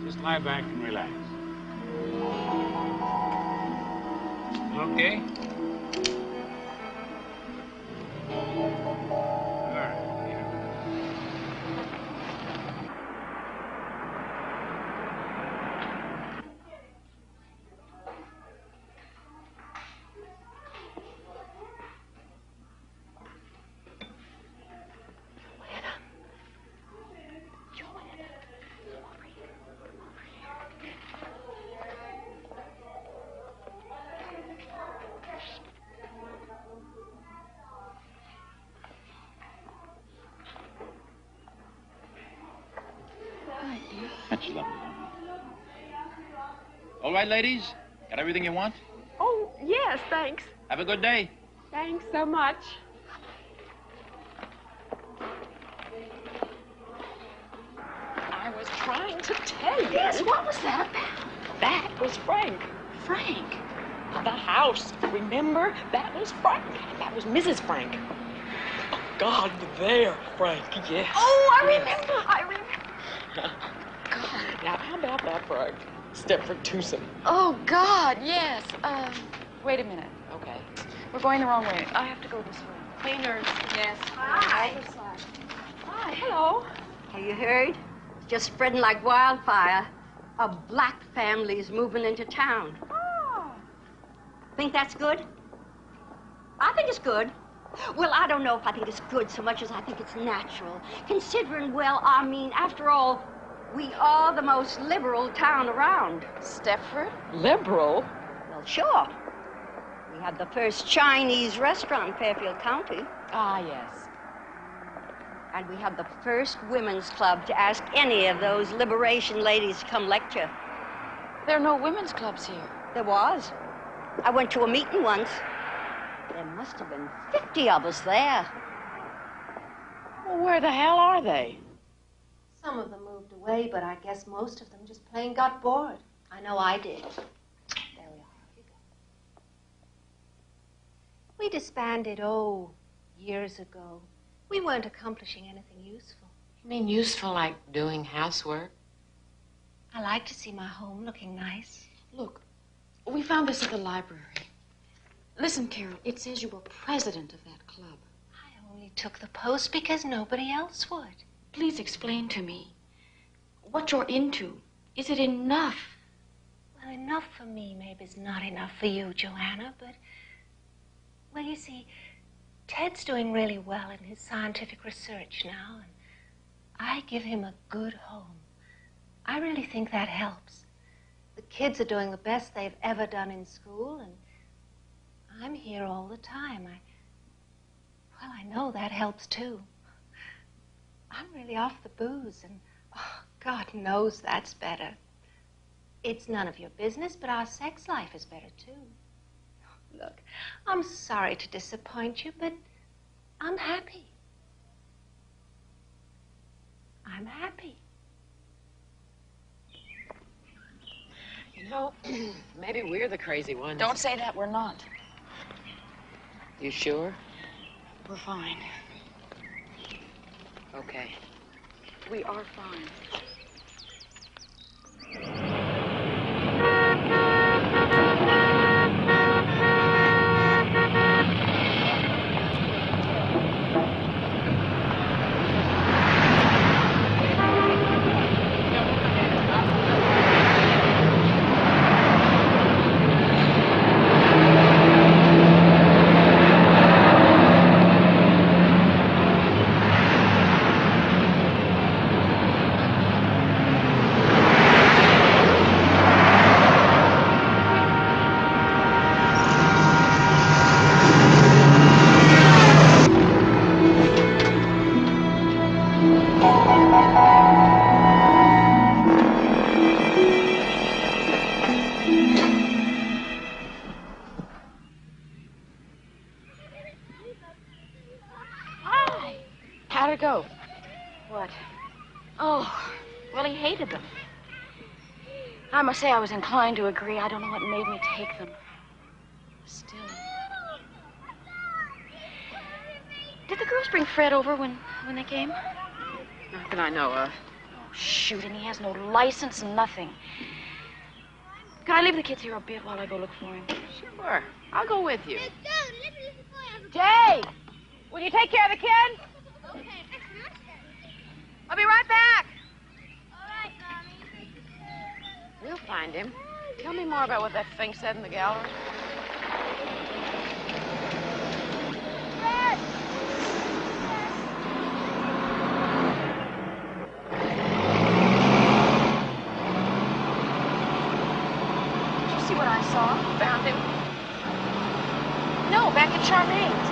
Just lie back and relax. Okay? That's lovely. All right, ladies? Got everything you want? Oh, yes, thanks. Have a good day. Thanks so much. I was trying to tell you. Yes, what was that about? That was Frank. Frank? The house. Remember? That was Frank. That was Mrs. Frank. Oh, God, there, Frank, yes. Oh, I remember. I remember. God. Now, how about that, Frank? Stepford twosome. Oh, God, yes. Wait a minute. Okay. We're going the wrong way. I have to go this way. Cleaners. Yes. Hi. Hi, hello. Have you heard? It's just spreading like wildfire. A black family's moving into town. Oh. Think that's good? I think it's good. Well, I don't know if I think it's good so much as I think it's natural. Considering, well, I mean, after all, we are the most liberal town around. Stepford? Liberal? Well, sure. We had the first Chinese restaurant in Fairfield County. Ah, yes. And we had the first women's club to ask any of those liberation ladies to come lecture. There are no women's clubs here. There was. I went to a meeting once. There must have been 50 of us there. Well, where the hell are they? Some of them moved away, but I guess most of them just plain got bored. I know I did. There we are. Here you go. We disbanded, years ago. We weren't accomplishing anything useful. You mean useful like doing housework? I like to see my home looking nice. Look, we found this at the library. Listen, Carol, it says you were president of that club. I only took the post because nobody else would. Please explain to me what you're into. Is it enough? Well, enough for me maybe is not enough for you, Joanna, but... Well, you see, Ted's doing really well in his scientific research now, and I give him a good home. I really think that helps. The kids are doing the best they've ever done in school, and I'm here all the time. I know that helps, too. I'm really off the booze, and God knows that's better. It's none of your business, but our sex life is better, too. Look, I'm sorry to disappoint you, but I'm happy. I'm happy. You know, maybe we're the crazy ones. Don't say that. We're not. You sure? We're fine. Okay. We are fine. How'd it go? What? Oh, well, he hated them. I must say I was inclined to agree. I don't know what made me take them. Still. Did the girls bring Fred over when they came? Not that I know of. Oh, shoot, and he has no license, nothing. Can I leave the kids here a bit while I go look for him? Sure. I'll go with you. Jay, will you take care of the kid? I'll be right back. We'll find him. Tell me more about what that thing said in the gallery. Did you see what I saw? Found him? No, back at Charmaine's.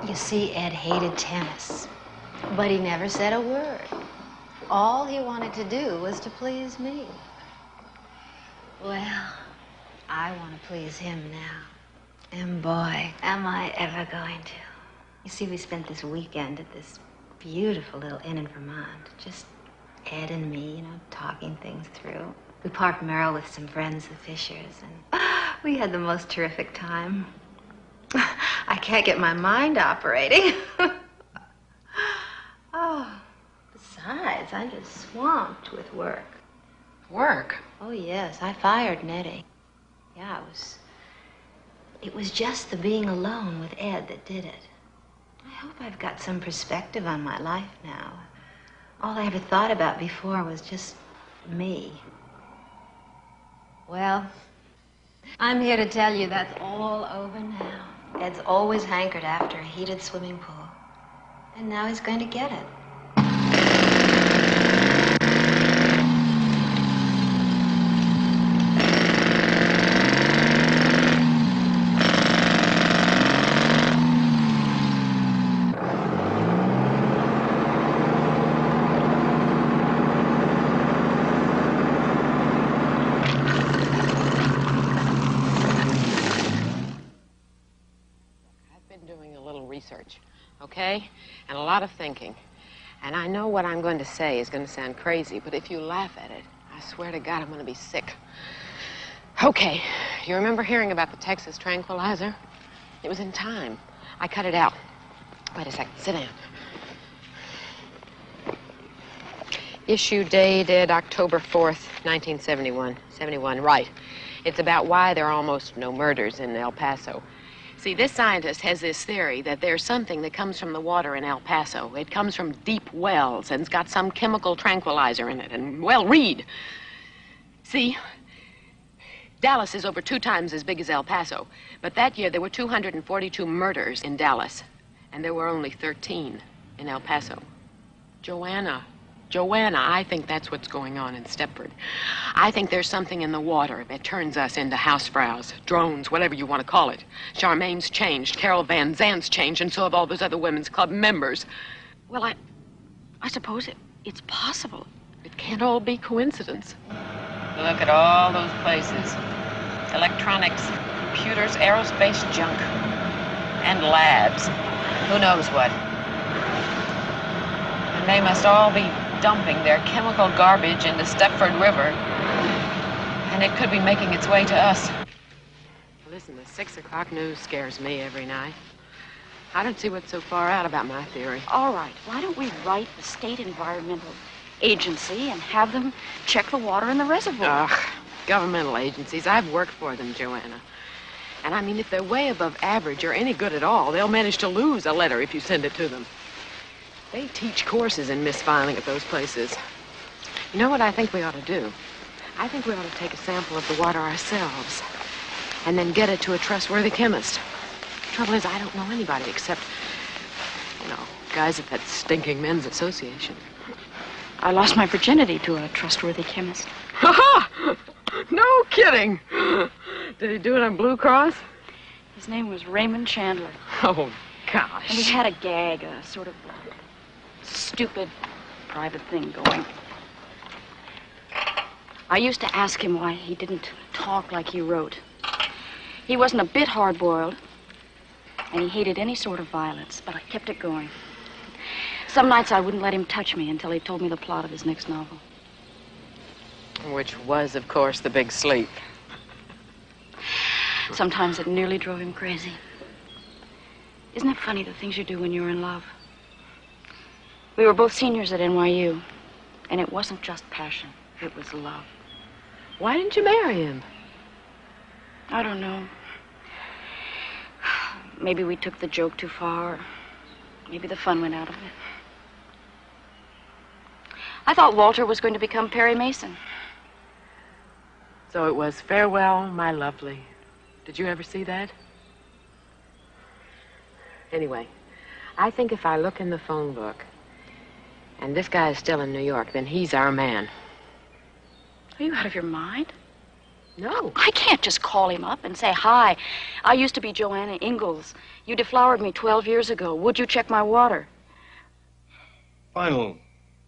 You see, Ed hated tennis, but he never said a word. All he wanted to do was to please me. Well, I want to please him now. And boy, am I ever going to. You see, we spent this weekend at this beautiful little inn in Vermont. Just Ed and me, talking things through. We parked Merrill with some friends, the Fishers, and we had the most terrific time. I can't get my mind operating. Oh, besides, I'm just swamped with work. Work? Oh, yes, I fired Nettie. Yeah, it was just the being alone with Ed that did it. I hope I've got some perspective on my life now. All I ever thought about before was just me. Well, I'm here to tell you that's all over now. Ed's always hankered after a heated swimming pool. And now he's going to get it. Research, okay? And a lot of thinking. And I know what I'm going to say is going to sound crazy, but if you laugh at it, I swear to God I'm going to be sick. Okay, you remember hearing about the Texas tranquilizer? It was in time. I cut it out. Wait a second, sit down. Issue dated October 4th, 1971. 71, right. It's about why there are almost no murders in El Paso. See, this scientist has this theory that there's something that comes from the water in El Paso. It comes from deep wells, and it's got some chemical tranquilizer in it. And, well, read. See, Dallas is over 2 times as big as El Paso. But that year, there were 242 murders in Dallas, and there were only 13 in El Paso. Joanna, I think that's what's going on in Stepford. I think there's something in the water that turns us into housefrows, drones, whatever you want to call it. Charmaine's changed, Carol Van Zant's changed, and so have all those other women's club members. Well, I suppose it's possible. It can't all be coincidence. Look at all those places. Electronics, computers, aerospace junk, and labs. Who knows what? And they must all be dumping their chemical garbage into Stepford River. And it could be making its way to us. Listen, the 6 o'clock news scares me every night. I don't see what's so far out about my theory. All right, why don't we write the State Environmental Agency and have them check the water in the reservoir? Ugh, governmental agencies. I've worked for them, Joanna. And I mean, if they're way above average or any good at all, they'll manage to lose a letter if you send it to them. They teach courses in misfiling at those places. You know what I think we ought to do? I think we ought to take a sample of the water ourselves and then get it to a trustworthy chemist. The trouble is, I don't know anybody except, guys at that stinking men's association. I lost my virginity to a trustworthy chemist. Ha-ha! No kidding! Did he do it on Blue Cross? His name was Raymond Chandler. Oh, gosh. And we had a gag, a sort of stupid private thing going. I used to ask him why he didn't talk like he wrote. He wasn't a bit hard-boiled, and he hated any sort of violence, but I kept it going. Some nights I wouldn't let him touch me until he told me the plot of his next novel. Which was, of course, The Big Sleep. Sometimes it nearly drove him crazy. Isn't it funny, the things you do when you're in love? We were both seniors at NYU, and it wasn't just passion, it was love. Why didn't you marry him? I don't know. Maybe we took the joke too far. Maybe the fun went out of it. I thought Walter was going to become Perry Mason. So it was Farewell, My Lovely. Did you ever see that? Anyway, I think if I look in the phone book and this guy is still in New York, then he's our man. Are you out of your mind? No. I can't just call him up and say, hi, I used to be Joanna Ingalls. You deflowered me 12 years ago. Would you check my water? Final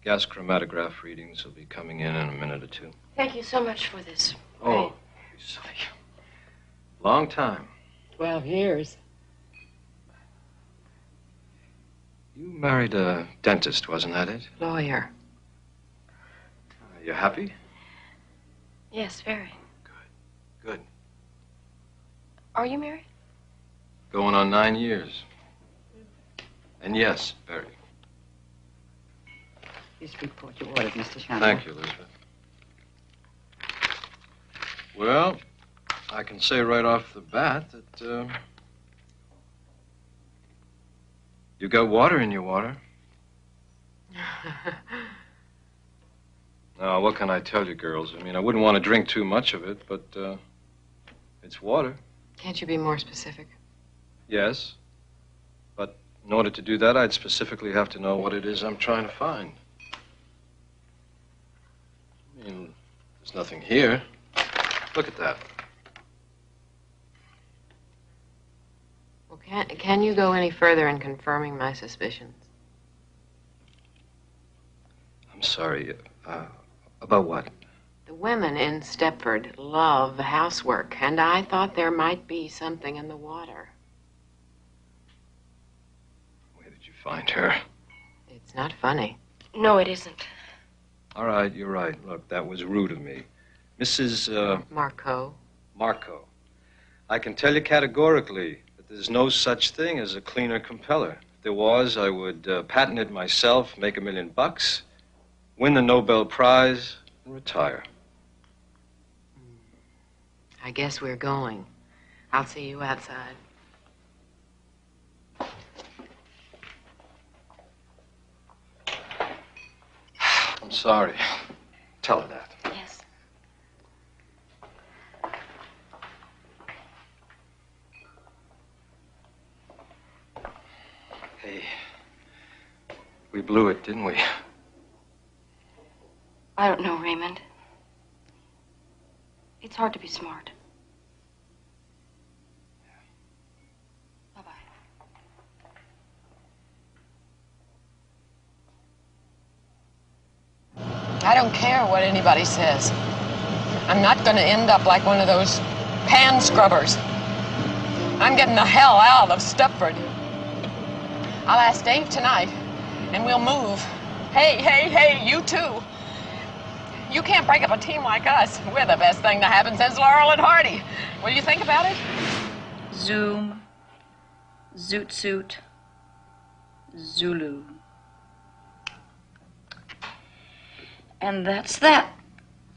gas chromatograph readings will be coming in a minute or two. Thank you so much for this. Oh, you silly. Long time. 12 years. You married a dentist, wasn't that it? Lawyer. You happy? Yes, very. Good. Are you married? Going on 9 years. And yes, very. Please report your orders, Mr. Chandler. Thank you, Elizabeth. Well, I can say right off the bat that, you got water in your water. Now, what can I tell you, girls? I mean, I wouldn't want to drink too much of it, but, it's water. Can't you be more specific? Yes. But in order to do that, I'd specifically have to know what it is I'm trying to find. I mean, there's nothing here. Look at that. Well, can you go any further in confirming my suspicions? I'm sorry. About what? The women in Stepford love housework, and I thought there might be something in the water. Where did you find her? It's not funny. No, it isn't. All right, you're right. Look, that was rude of me. Mrs. Marco. Marco. I can tell you categorically that there's no such thing as a cleaner compeller. If there was, I would patent it myself, make $1 million, win the Nobel Prize, and retire. I guess we're going. I'll see you outside. I'm sorry. Tell her that. Yes. Hey, we blew it, didn't we? I don't know, Raymond. It's hard to be smart. I don't care what anybody says. I'm not going to end up like one of those pan scrubbers. I'm getting the hell out of Stepford. I'll ask Dave tonight, and we'll move. Hey, you too. You can't break up a team like us. We're the best thing to happen since Laurel and Hardy. What do you think about it? Zoom. Zoot suit. Zulu. And that's that,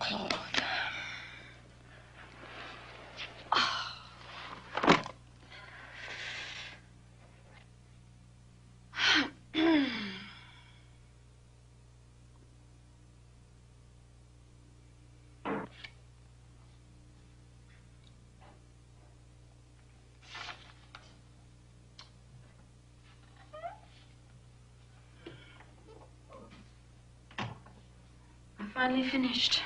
Claude. Finally finished.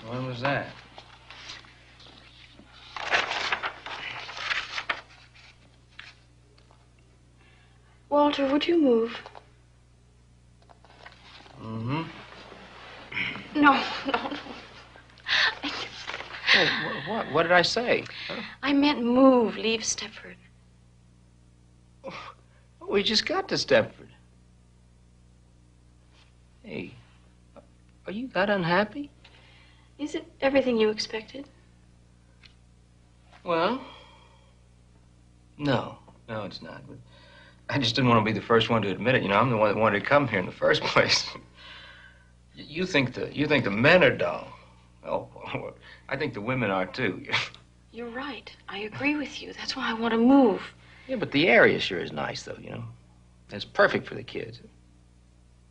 When was that? Walter, would you move? Mm-hmm. No. Hey, what did I say? Huh? I meant move. Leave Stepford. Oh, we just got to Stepford. Hey, are you that unhappy? Is it everything you expected? Well, no, it's not. But I just didn't want to be the first one to admit it. You know, I'm the one that wanted to come here in the first place. You think the men are dull? Oh, I think the women are too. You're right. I agree with you. That's why I want to move. Yeah, but the area sure is nice, though. You know, it's perfect for the kids.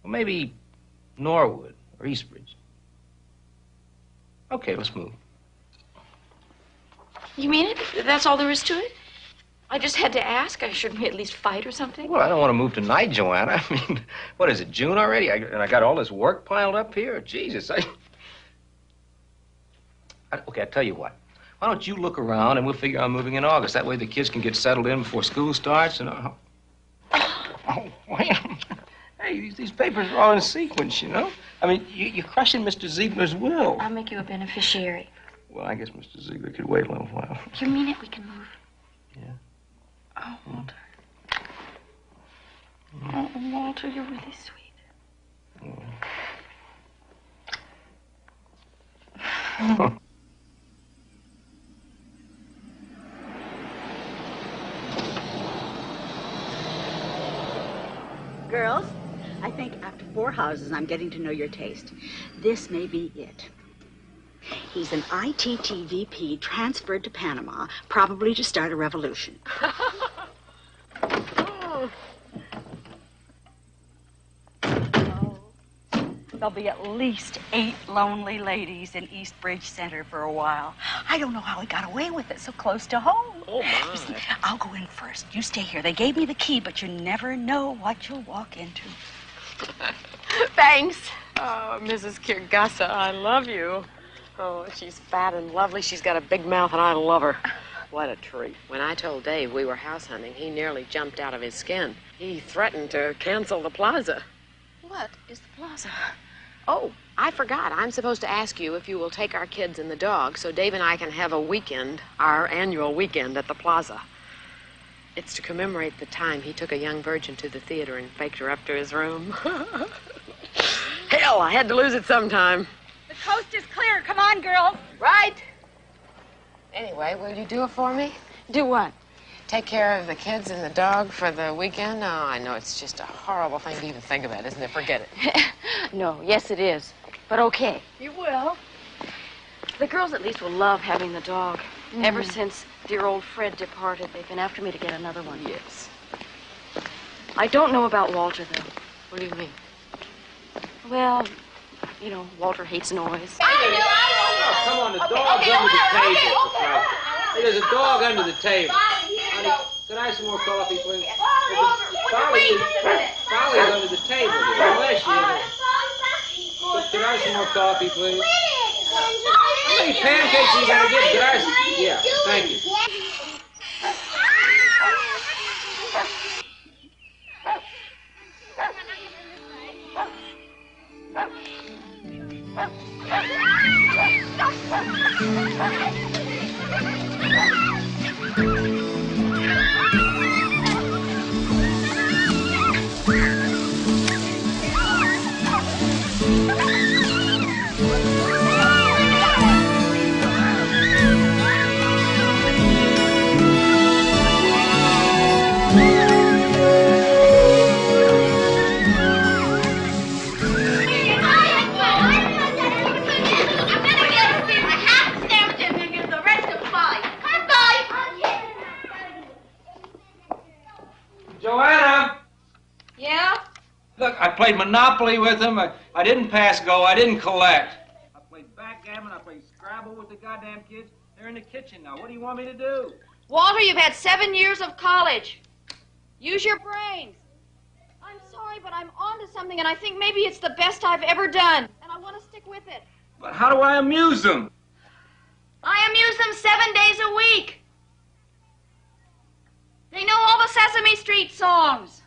Well, maybe Norwood or Eastbridge. Okay, let's move. You mean it? That's all there is to it? I just had to ask. Shouldn't we at least fight or something? Well, I don't want to move tonight, Joanna. I mean, what is it, June already? And I got all this work piled up here? Jesus, Okay, I tell you what. Why don't you look around and we'll figure out moving in August. That way the kids can get settled in before school starts and... Oh, wait. Hey, these papers are all in sequence, you know? I mean, you're crushing Mr. Ziegler's will. I'll make you a beneficiary. Well, I guess Mr. Ziegler could wait a little while. You mean it? We can move. Yeah. Oh, Walter. Oh, Walter, you're really sweet. Oh. Girls, I think after 4 houses, I'm getting to know your taste. This may be it. He's an ITT VP transferred to Panama, probably to start a revolution. There'll be at least 8 lonely ladies in East Bridge Center for a while. I don't know how he got away with it so close to home. Oh, my. Listen, I'll go in first. You stay here. They gave me the key, but you never know what you'll walk into. Thanks. Oh, Mrs. Kirgasa, I love you. Oh, she's fat and lovely. She's got a big mouth, and I love her. What a treat. When I told Dave we were house hunting, he nearly jumped out of his skin. He threatened to cancel the plaza. What is the plaza? Oh, I forgot. I'm supposed to ask you if you will take our kids and the dog so Dave and I can have a weekend, our annual weekend at the plaza. It's to commemorate the time he took a young virgin to the theater and faked her up to his room. Hell, I had to lose it sometime. The coast is clear. Come on, girls. Right. Anyway, will you do it for me? Do what? Take care of the kids and the dog for the weekend? Oh, I know it's just a horrible thing to even think about, isn't it? Forget it. No, yes it is. But okay. You will. The girls at least will love having the dog. Ever since dear old Fred departed, they've been after me to get another one. Yes. I don't know about Walter, though. What do you mean? Well, you know, Walter hates noise. Oh, come on, the dog's under the table. For Christ's sake. Hey, there's a dog under the table. Honey, could I have some more coffee, please? Folly's under the table here. Oh, there she is. Could I have some more coffee, please? How many pancakes are you going to get? Could I have... Yeah, thank you. Joanna! Yeah? Look, I played Monopoly with him. I didn't pass go. I didn't collect. I played backgammon. I played Scrabble with the goddamn kids. They're in the kitchen now. What do you want me to do? Walter, you've had 7 years of college. Use your brains. I'm sorry, but I'm onto something, and I think maybe it's the best I've ever done. And I want to stick with it. But how do I amuse them? I amuse them 7 days a week. They know all the Sesame Street songs.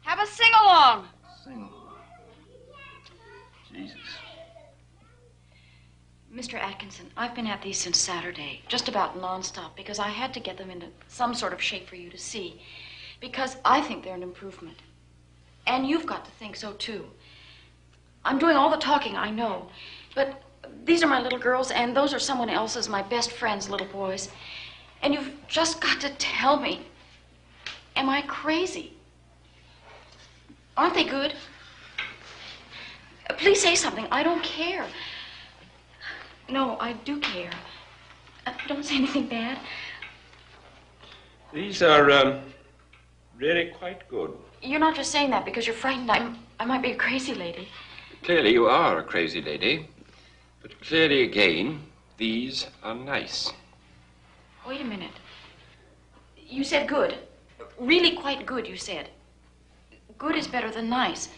Have a sing-along. Sing-along. Jesus. Mr. Atkinson, I've been at these since Saturday, just about nonstop, because I had to get them into some sort of shape for you to see. Because I think they're an improvement. And you've got to think so, too. I'm doing all the talking, I know. But these are my little girls, and those are someone else's, my best friend's little boys. And you've just got to tell me, am I crazy? Aren't they good? Please say something. I don't care. No, I do care. Don't say anything bad. These are really quite good. You're not just saying that because you're frightened. I might be a crazy lady. Clearly you are a crazy lady. But clearly again, these are nice. Wait a minute. You said good. Really quite good, you said. Good is better than nice.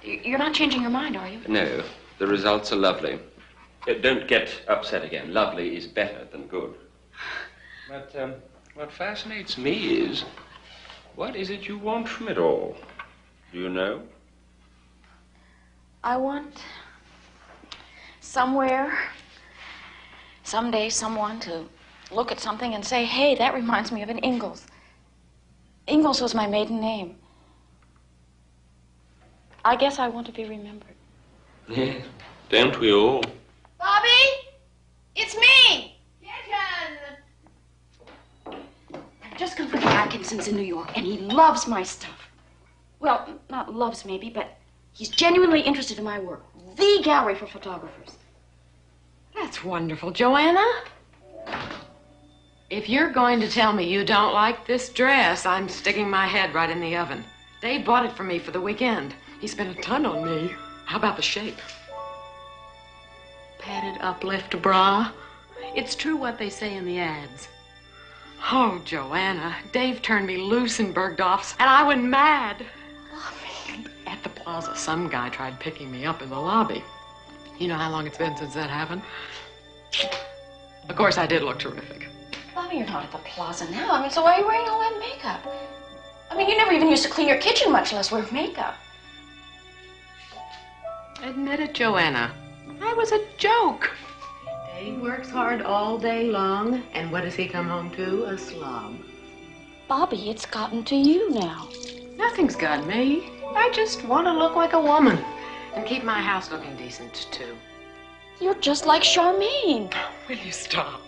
You're not changing your mind, are you? No, the results are lovely. Don't get upset again. Lovely is better than good. But what fascinates me is, what is it you want from it all? Do you know? I want somewhere, someday, someone to look at something and say, hey, that reminds me of an Ingalls. Ingalls was my maiden name. I guess I want to be remembered. Yes, don't we all? Bobby, it's me. I've just come from the Atkinsons in New York, and he loves my stuff. Well, not loves maybe, but he's genuinely interested in my work. The gallery for photographers. That's wonderful, Joanna. If you're going to tell me you don't like this dress, I'm sticking my head right in the oven. Dave bought it for me for the weekend. He spent a ton on me. How about the shape? Padded uplift bra. It's true what they say in the ads. Oh, Joanna, Dave turned me loose in Bergdorf's, and I went mad. At the plaza, some guy tried picking me up in the lobby. You know how long it's been since that happened? Of course, I did look terrific. Bobby, you're not at the plaza now. I mean, so why are you wearing all that makeup? I mean, you never even used to clean your kitchen, much less wear makeup. Admit it, Joanna. I was a joke. Dave works hard all day long, and what does he come home to? A slob. Bobby, it's gotten to you now. Nothing's got me. I just want to look like a woman and keep my house looking decent, too. You're just like Charmaine. Will you stop?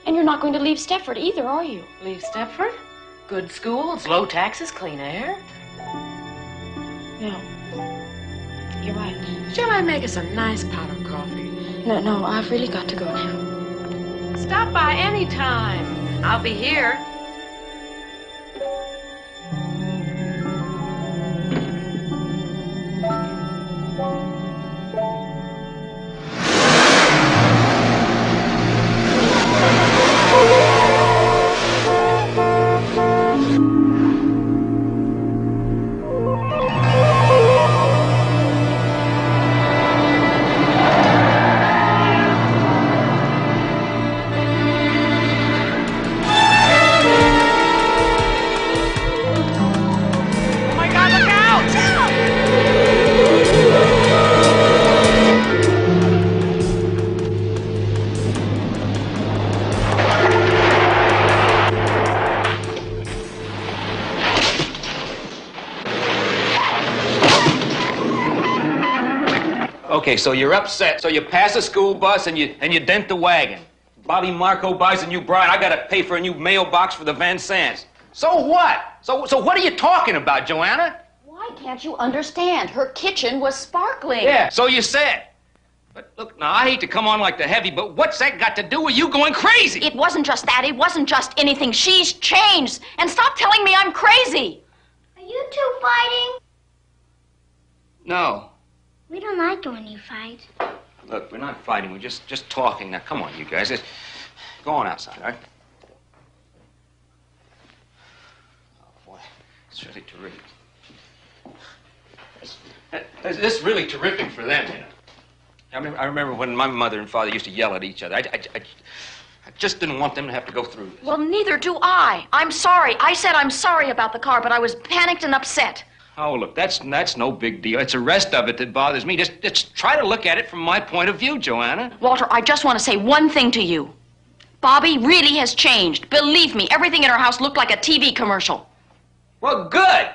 And you're not going to leave Stepford either, are you? Leave Stepford? Good schools, low taxes, clean air. No. You're right. Shall I make us a nice pot of coffee? No, I've really got to go now. Stop by any time. I'll be here. Okay, so you're upset. So you pass a school bus and you dent the wagon. Bobby Marco buys a new bride. I gotta pay for a new mailbox for the Van Sants. So what? So what are you talking about, Joanna? Why can't you understand? Her kitchen was sparkling. Yeah, so you said. But look, now, I hate to come on like the heavy, but what's that got to do with you going crazy? It wasn't just that. It wasn't just anything. She's changed. And stop telling me I'm crazy. Are you two fighting? No. We don't like it when you fight. Look, we're not fighting. We're just talking. Now, come on, you guys. Go on outside, all right? Oh, boy. It's really terrific. This is really terrific for them, you know. I remember when my mother and father used to yell at each other. I just didn't want them to have to go through this. Well, neither do I. I'm sorry. I said I'm sorry about the car, but I was panicked and upset. Oh, look, that's no big deal. It's the rest of it that bothers me. Just try to look at it from my point of view, Joanna. Walter, I just want to say one thing to you. Bobby really has changed. Believe me, everything in her house looked like a TV commercial. Well, good.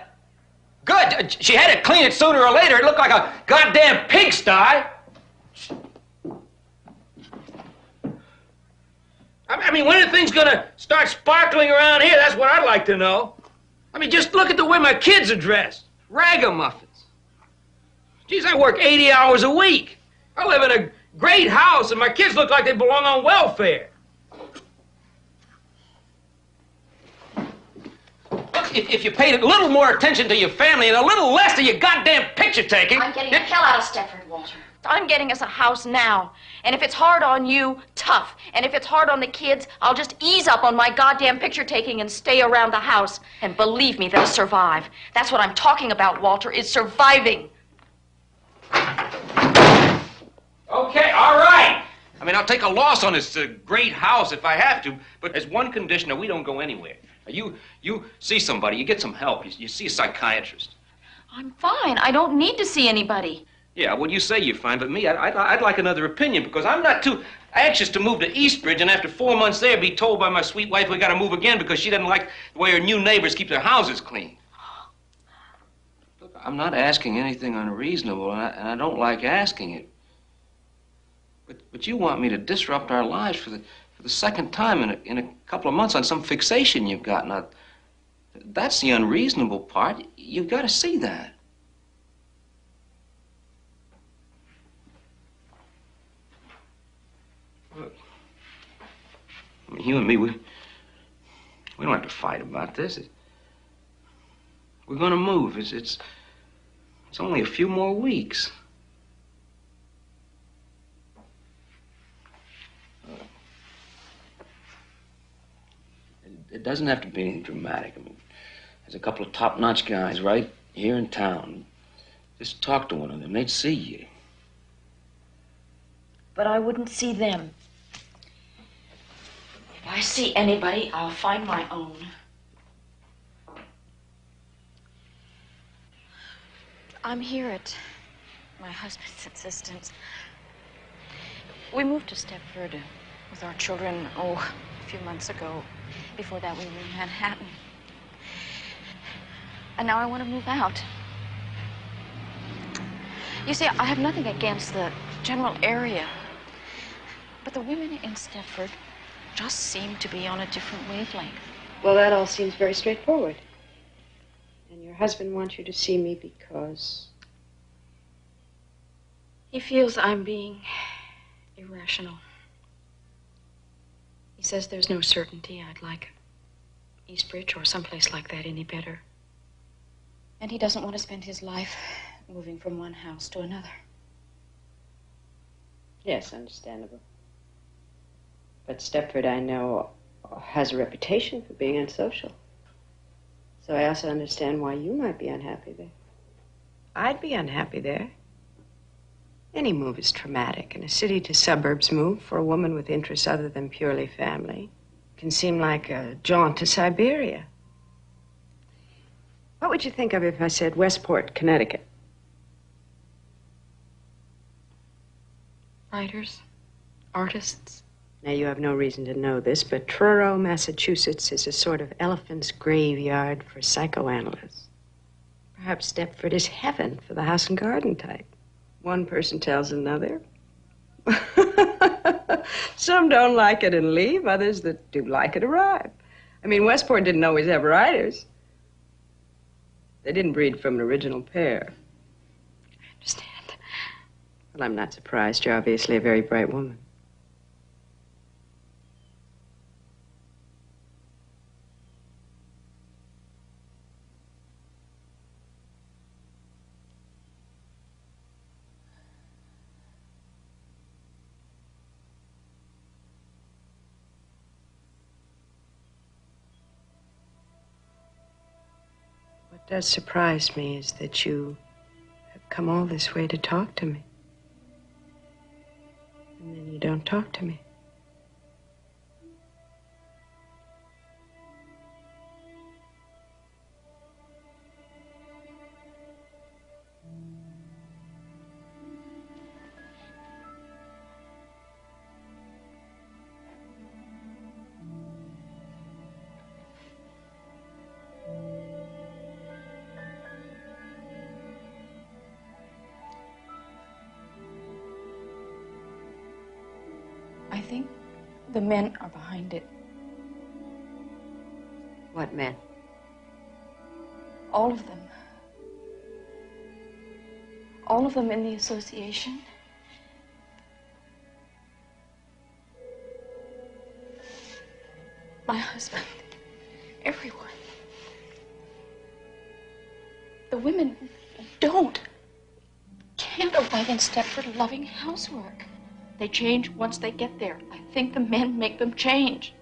Good. She had to clean it sooner or later. It looked like a goddamn pigsty. I mean, when are things gonna start sparkling around here? That's what I'd like to know. I mean, just look at the way my kids are dressed. Ragamuffins. Geez, I work 80 hours a week. I live in a great house, and my kids look like they belong on welfare. Look, if you paid a little more attention to your family and a little less to your goddamn picture taking... I'm getting the hell out of Stepford, Walter. I'm getting us a house now. And if it's hard on you, tough. And if it's hard on the kids, I'll just ease up on my goddamn picture taking and stay around the house. And believe me, they'll survive. That's what I'm talking about, Walter, is surviving. Okay, all right. I mean, I'll take a loss on this great house if I have to, but there's one condition, that we don't go anywhere. You see somebody, you get some help, you see a psychiatrist. I'm fine. I don't need to see anybody. Yeah, well, you say you're fine, but me, I'd like another opinion, because I'm not too anxious to move to Eastbridge, and after 4 months there, be told by my sweet wife we gotta move again because she doesn't like the way her new neighbors keep their houses clean. Look, I'm not asking anything unreasonable, and I don't like asking it. But you want me to disrupt our lives for the second time in a couple of months on some fixation you've got. Now, that's the unreasonable part. You've got to see that. Look, I mean, you and me, we don't have to fight about this. We're going to move. It's only a few more weeks. It doesn't have to be anything dramatic. I mean, there's a couple of top-notch guys right here in town. Just talk to one of them. They'd see you. But I wouldn't see them. If I see anybody, I'll find my own. I'm here at my husband's insistence. We moved to Stepford with our children, a few months ago. Before that, we were in Manhattan. And now I want to move out. You see, I have nothing against the general area. But the women in Stepford just seem to be on a different wavelength. Well, that all seems very straightforward. And your husband wants you to see me because... He feels I'm being irrational. He says there's no certainty I'd like Eastbridge or someplace like that any better. And he doesn't want to spend his life moving from one house to another. Yes, understandable. But Stepford, I know, has a reputation for being unsocial. So I also understand why you might be unhappy there. I'd be unhappy there. Any move is traumatic, and a city to suburbs move for a woman with interests other than purely family can seem like a jaunt to Siberia. What would you think of if I said Westport, Connecticut? Writers, artists. Now, you have no reason to know this, but Truro, Massachusetts is a sort of elephant's graveyard for psychoanalysts. Perhaps Stepford is heaven for the house and garden type. One person tells another. Some don't like it and leave. Others that do like it arrive. I mean, Westport didn't always have writers. They didn't breed from an original pair. I understand. Well, I'm not surprised. You're obviously a very bright woman. What does surprise me is that you have come all this way to talk to me. And then you don't talk to me. I think the men are behind it. What men? All of them. All of them in the association. My husband. Everyone. The women can't arrive in Stepford loving housework. They change once they get there. I think the men make them change.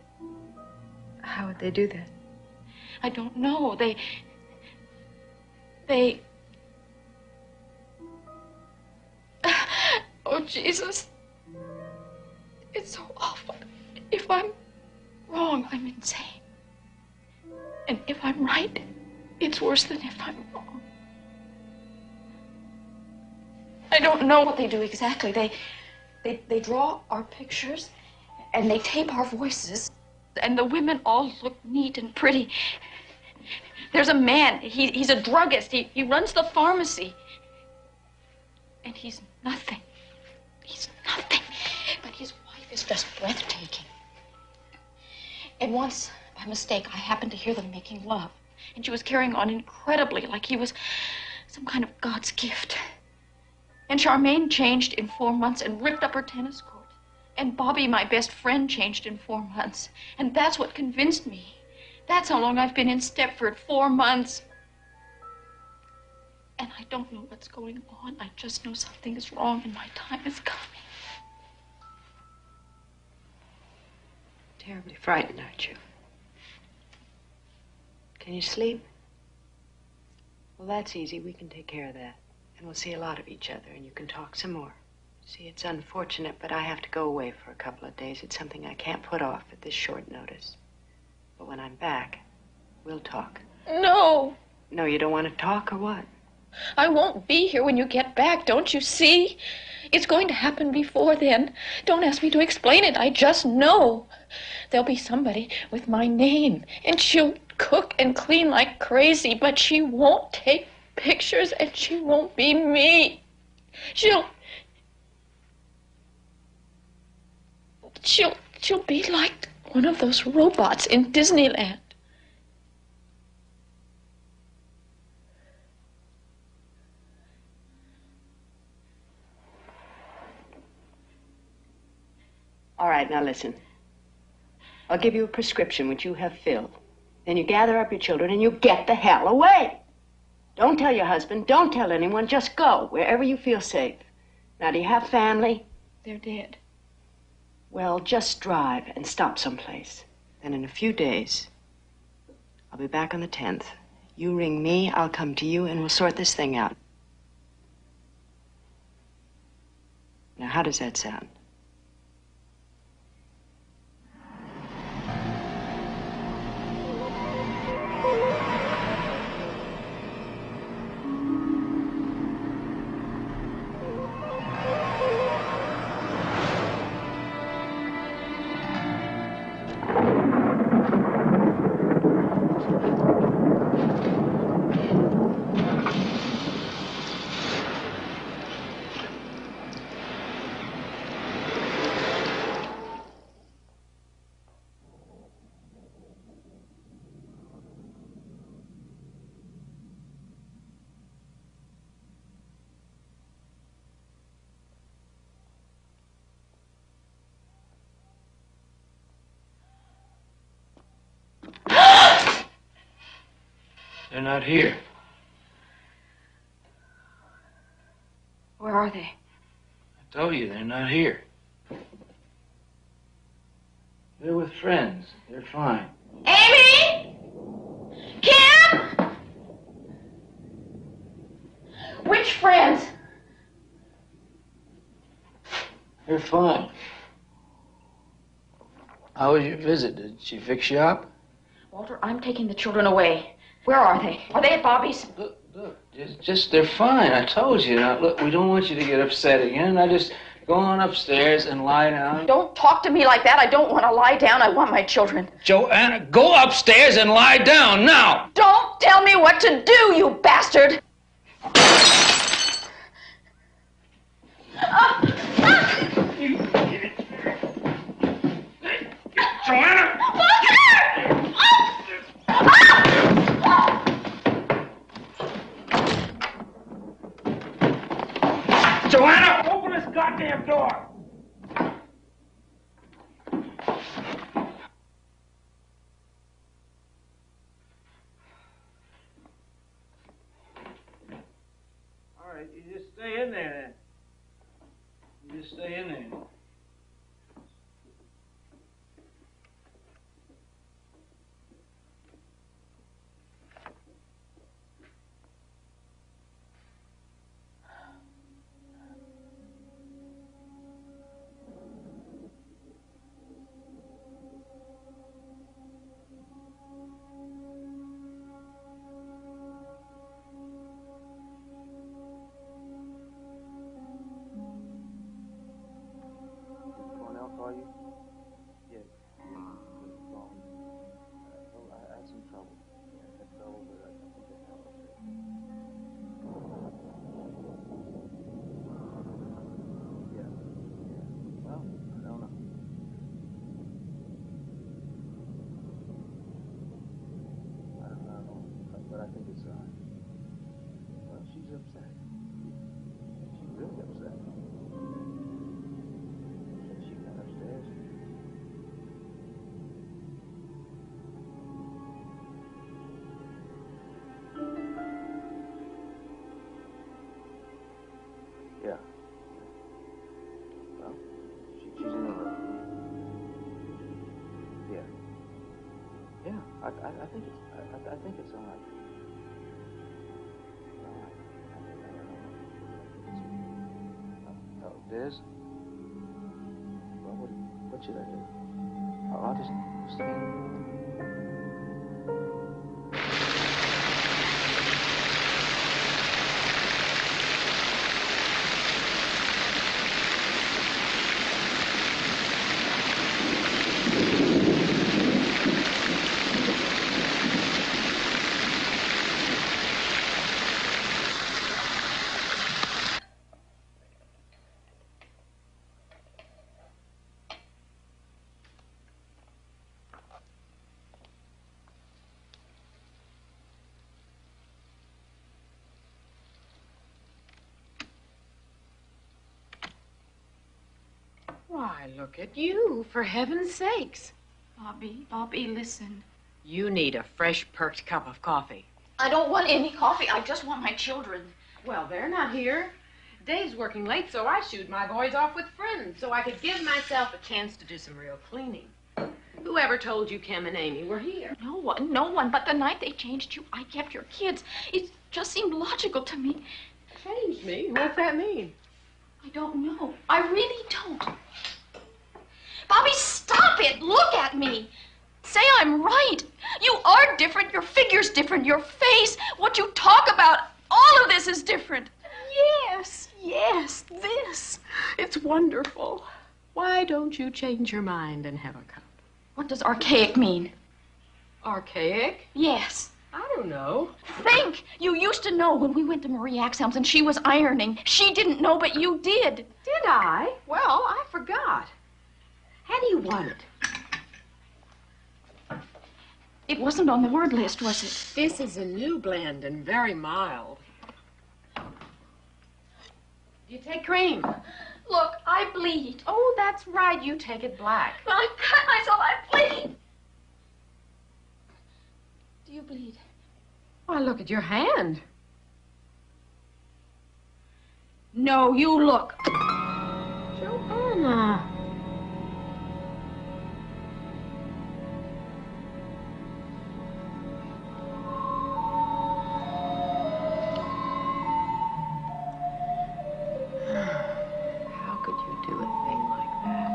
How would they do that? I don't know. They... Oh, Jesus. It's so awful. If I'm wrong, I'm insane. And if I'm right, it's worse than if I'm wrong. I don't know what they do exactly. They draw our pictures, and they tape our voices, and the women all look neat and pretty. There's a man, he's a druggist, he runs the pharmacy, and he's nothing. He's nothing, but his wife is just breathtaking. And once, by mistake, I happened to hear them making love, and she was carrying on incredibly, like he was some kind of God's gift. And Charmaine changed in 4 months and ripped up her tennis court. And Bobby, my best friend, changed in 4 months. And that's what convinced me. That's how long I've been in Stepford, 4 months. And I don't know what's going on. I just know something is wrong and my time is coming. Terribly frightened, aren't you? Can you sleep? Well, that's easy. We can take care of that. And we'll see a lot of each other, and you can talk some more. See, it's unfortunate, but I have to go away for a couple of days. It's something I can't put off at this short notice. But when I'm back, we'll talk. No. No, you don't want to talk, or what? I won't be here when you get back, don't you see? It's going to happen before then. Don't ask me to explain it. I just know. There'll be somebody with my name, and she'll cook and clean like crazy, but she won't take pictures, and she won't be me. She'll be like one of those robots in Disneyland. All right, now listen. I'll give you a prescription which you have filled. Then you gather up your children and you get the hell away. Don't tell your husband. Don't tell anyone. Just go wherever you feel safe. Now, do you have family? They're dead. Well, just drive and stop someplace. Then in a few days, I'll be back on the 10th. You ring me, I'll come to you, and we'll sort this thing out. Now, how does that sound? They're not here. Where are they? I told you, they're not here. They're with friends. They're fine. Amy! Kim! Which friends? They're fine. How was your visit? Did she fix you up? Walter, I'm taking the children away. Where are they? Are they at Bobby's? Look, just they're fine. I told you. Now, look, we don't want you to get upset again. Now, just go on upstairs and lie down. Don't talk to me like that. I don't want to lie down. I want my children. Joanna, go upstairs and lie down now. Don't tell me what to do, you bastard! Joanna! Joanna, open this goddamn door! All right, you just stay in there then. You just stay in there. Call you? Yeah. Well, I had some trouble. I had trouble, but I think I held up there. Yeah. Well, I don't know. I don't know, but I think it's well, she's upset. She's really upset. Upstairs. Yeah. Well, she's in her room. Yeah. Yeah. I think it's I think it's all right. All right. I don't know. Oh, Diz? Well, what should I do? I'll just stay in. Why, look at you, for heaven's sakes. Bobby, listen. You need a fresh, perked cup of coffee. I don't want any coffee. I just want my children. Well, they're not here. Dave's working late, so I shooed my boys off with friends so I could give myself a chance to do some real cleaning. Whoever told you Kim and Amy were here? No one. But the night they changed you, I kept your kids. It just seemed logical to me. Changed me? What's that mean? I don't know. I really don't. Bobby, stop it. Look at me. Say I'm right. You are different. Your figure's different. Your face, what you talk about, all of this is different. Yes, this. It's wonderful. Why don't you change your mind and have a cup? What does archaic mean? Archaic? Yes. I don't know. Think! You used to know when we went to Marie Axel's and she was ironing. She didn't know, but you did. Did I? Well, I forgot. How do you want it? It wasn't on the word list, was it? This is a new blend and very mild. Do you take cream? Look, I bleed. Oh, that's right. You take it black. I cut myself. I bleed. Do you bleed? Why, look at your hand. No, you look. Joanna. How could you do a thing like that?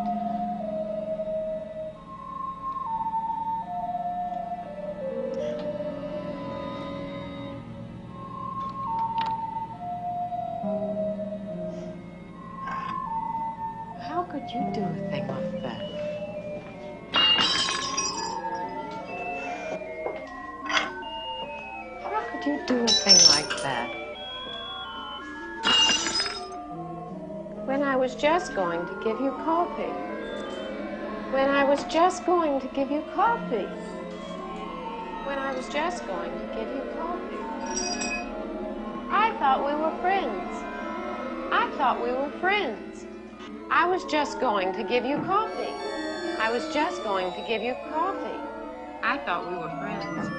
How could you do a thing like that? How could you do a thing like that? When I was just going to give you coffee. When I was just going to give you coffee. When I was just going to give you coffee. I thought we were friends. I thought we were friends. I was just going to give you coffee. I was just going to give you coffee. I thought we were friends.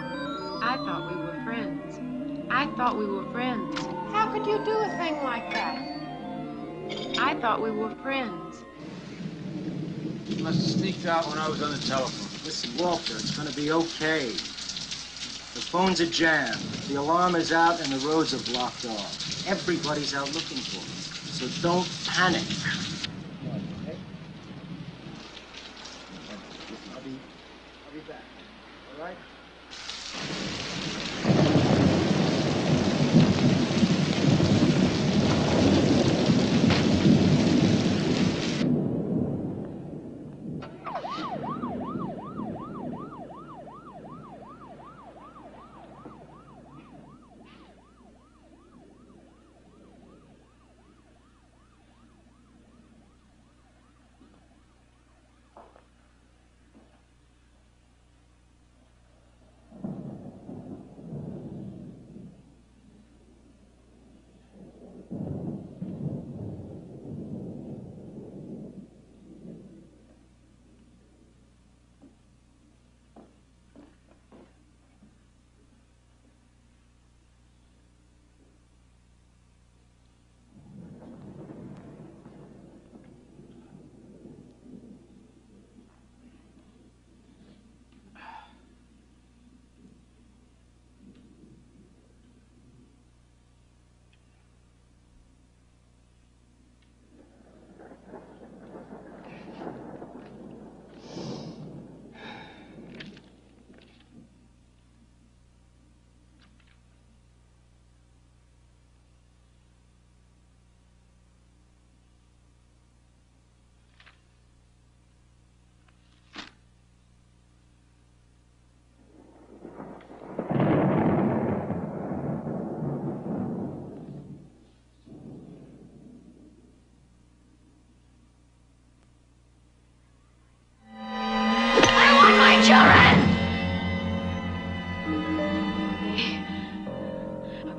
I thought we were friends. I thought we were friends. How could you do a thing like that? I thought we were friends. You must have sneaked out when I was on the telephone. Listen, Walter, it's gonna be okay. The phones are jammed, the alarm is out, and the roads are blocked off. Everybody's out looking for me. So don't panic. I'll be back. All right?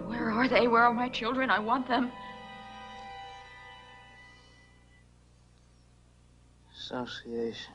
Where are they? Where are my children? I want them. Association.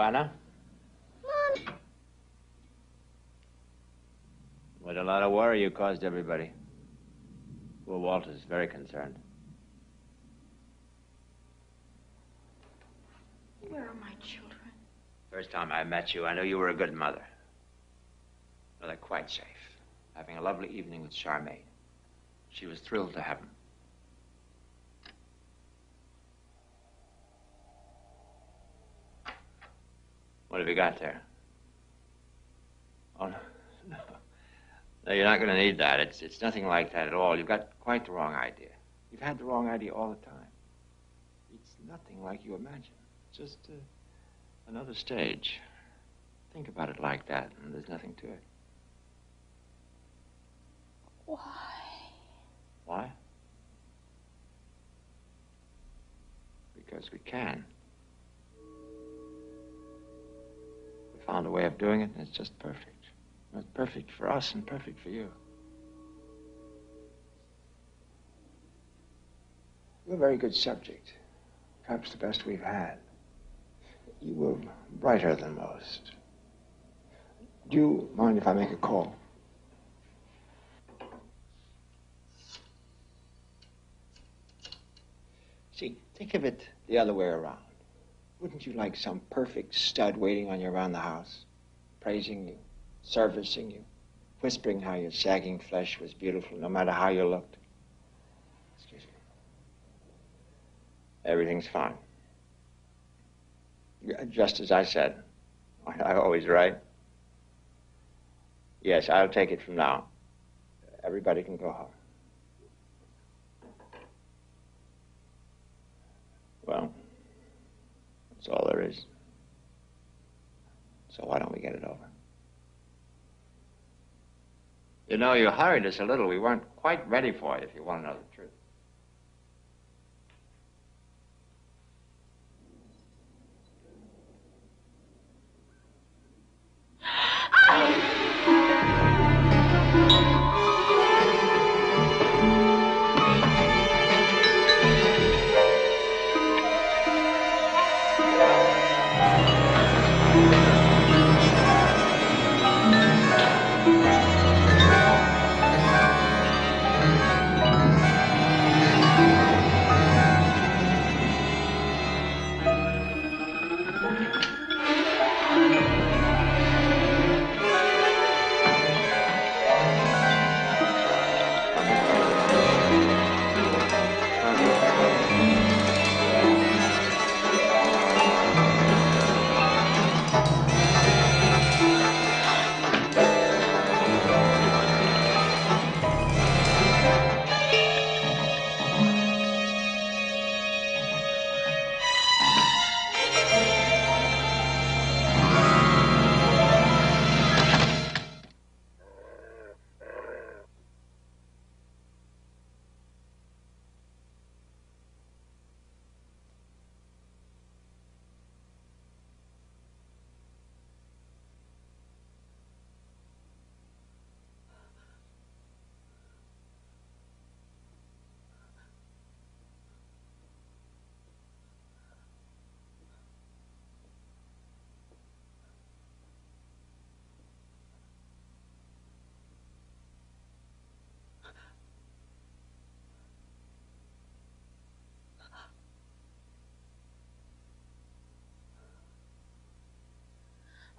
Joanna. What a lot of worry you caused everybody. Poor Walter's very concerned. Where are my children? First time I met you, I knew you were a good mother. Well, they're quite safe. Having a lovely evening with Charmaine. She was thrilled to have him. What have you got there? Oh, no. No, you're not going to need that. It's nothing like that at all. You've got quite the wrong idea. You've had the wrong idea all the time. It's nothing like you imagine. It's just another stage. Think about it like that, and there's nothing to it. Why? Why? Because we can. We found a way of doing it, and it's just perfect. It's perfect for us and perfect for you. You're a very good subject. Perhaps the best we've had. You were brighter than most. Do you mind if I make a call? See, think of it the other way around. Wouldn't you like some perfect stud waiting on you around the house, praising you, servicing you, whispering how your sagging flesh was beautiful no matter how you looked? Excuse me. Everything's fine. Just as I said. I'm always right. Yes, I'll take it from now. Everybody can go home. Well, that's all there is. So why don't we get it over? You know, you hurried us a little. We weren't quite ready for it, if you want to know the truth.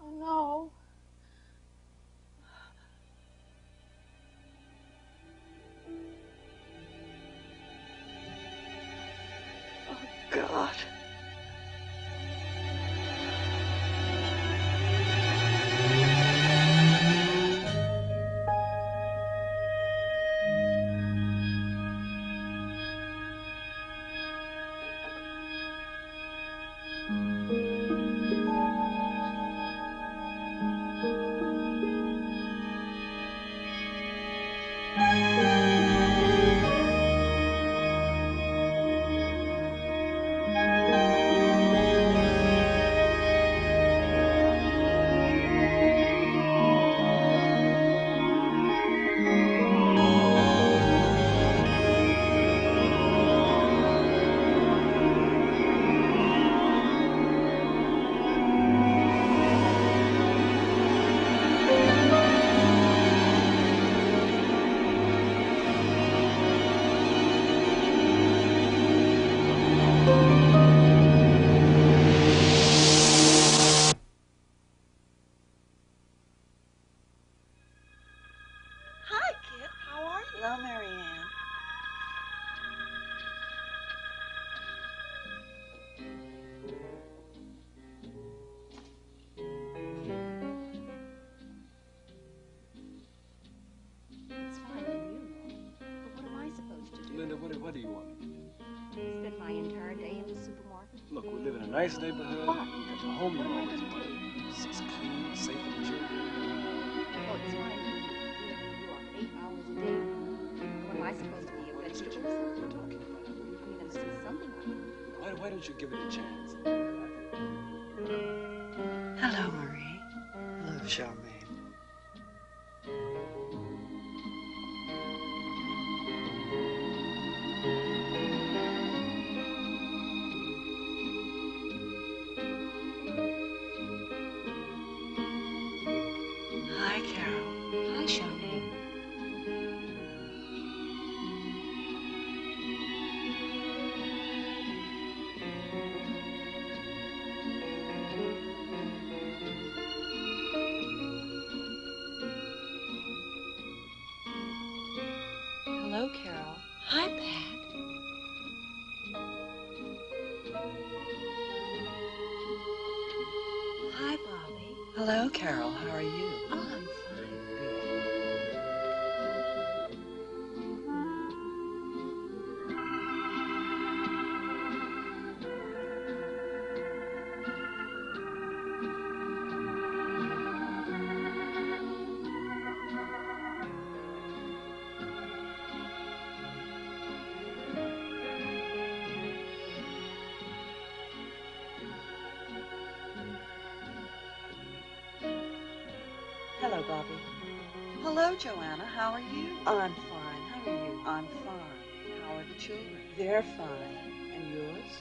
Oh, no. Oh, God. What do you want? Spend my entire day in the supermarket. Look, we live in a nice neighborhood. What? There's a home you always wanted. It's clean, safe for the children. Oh, it's fine. You are 8 hours a day. What am I supposed to be, a vegetable? What are you talking about? I'm going to see something of you. Why don't you give it a chance? Hello, Marie. Hello, Charmaine. Hi, Carol. Hi, Charmaine. Hello, Carol. Hi, Pat. Hi, Bobby. Hello, Carol. How are you? Oh, I'm fine. Hello, Bobby. Hello, Joanna. How are you? I'm fine. How are you? I'm fine. How are the children? They're fine. And yours?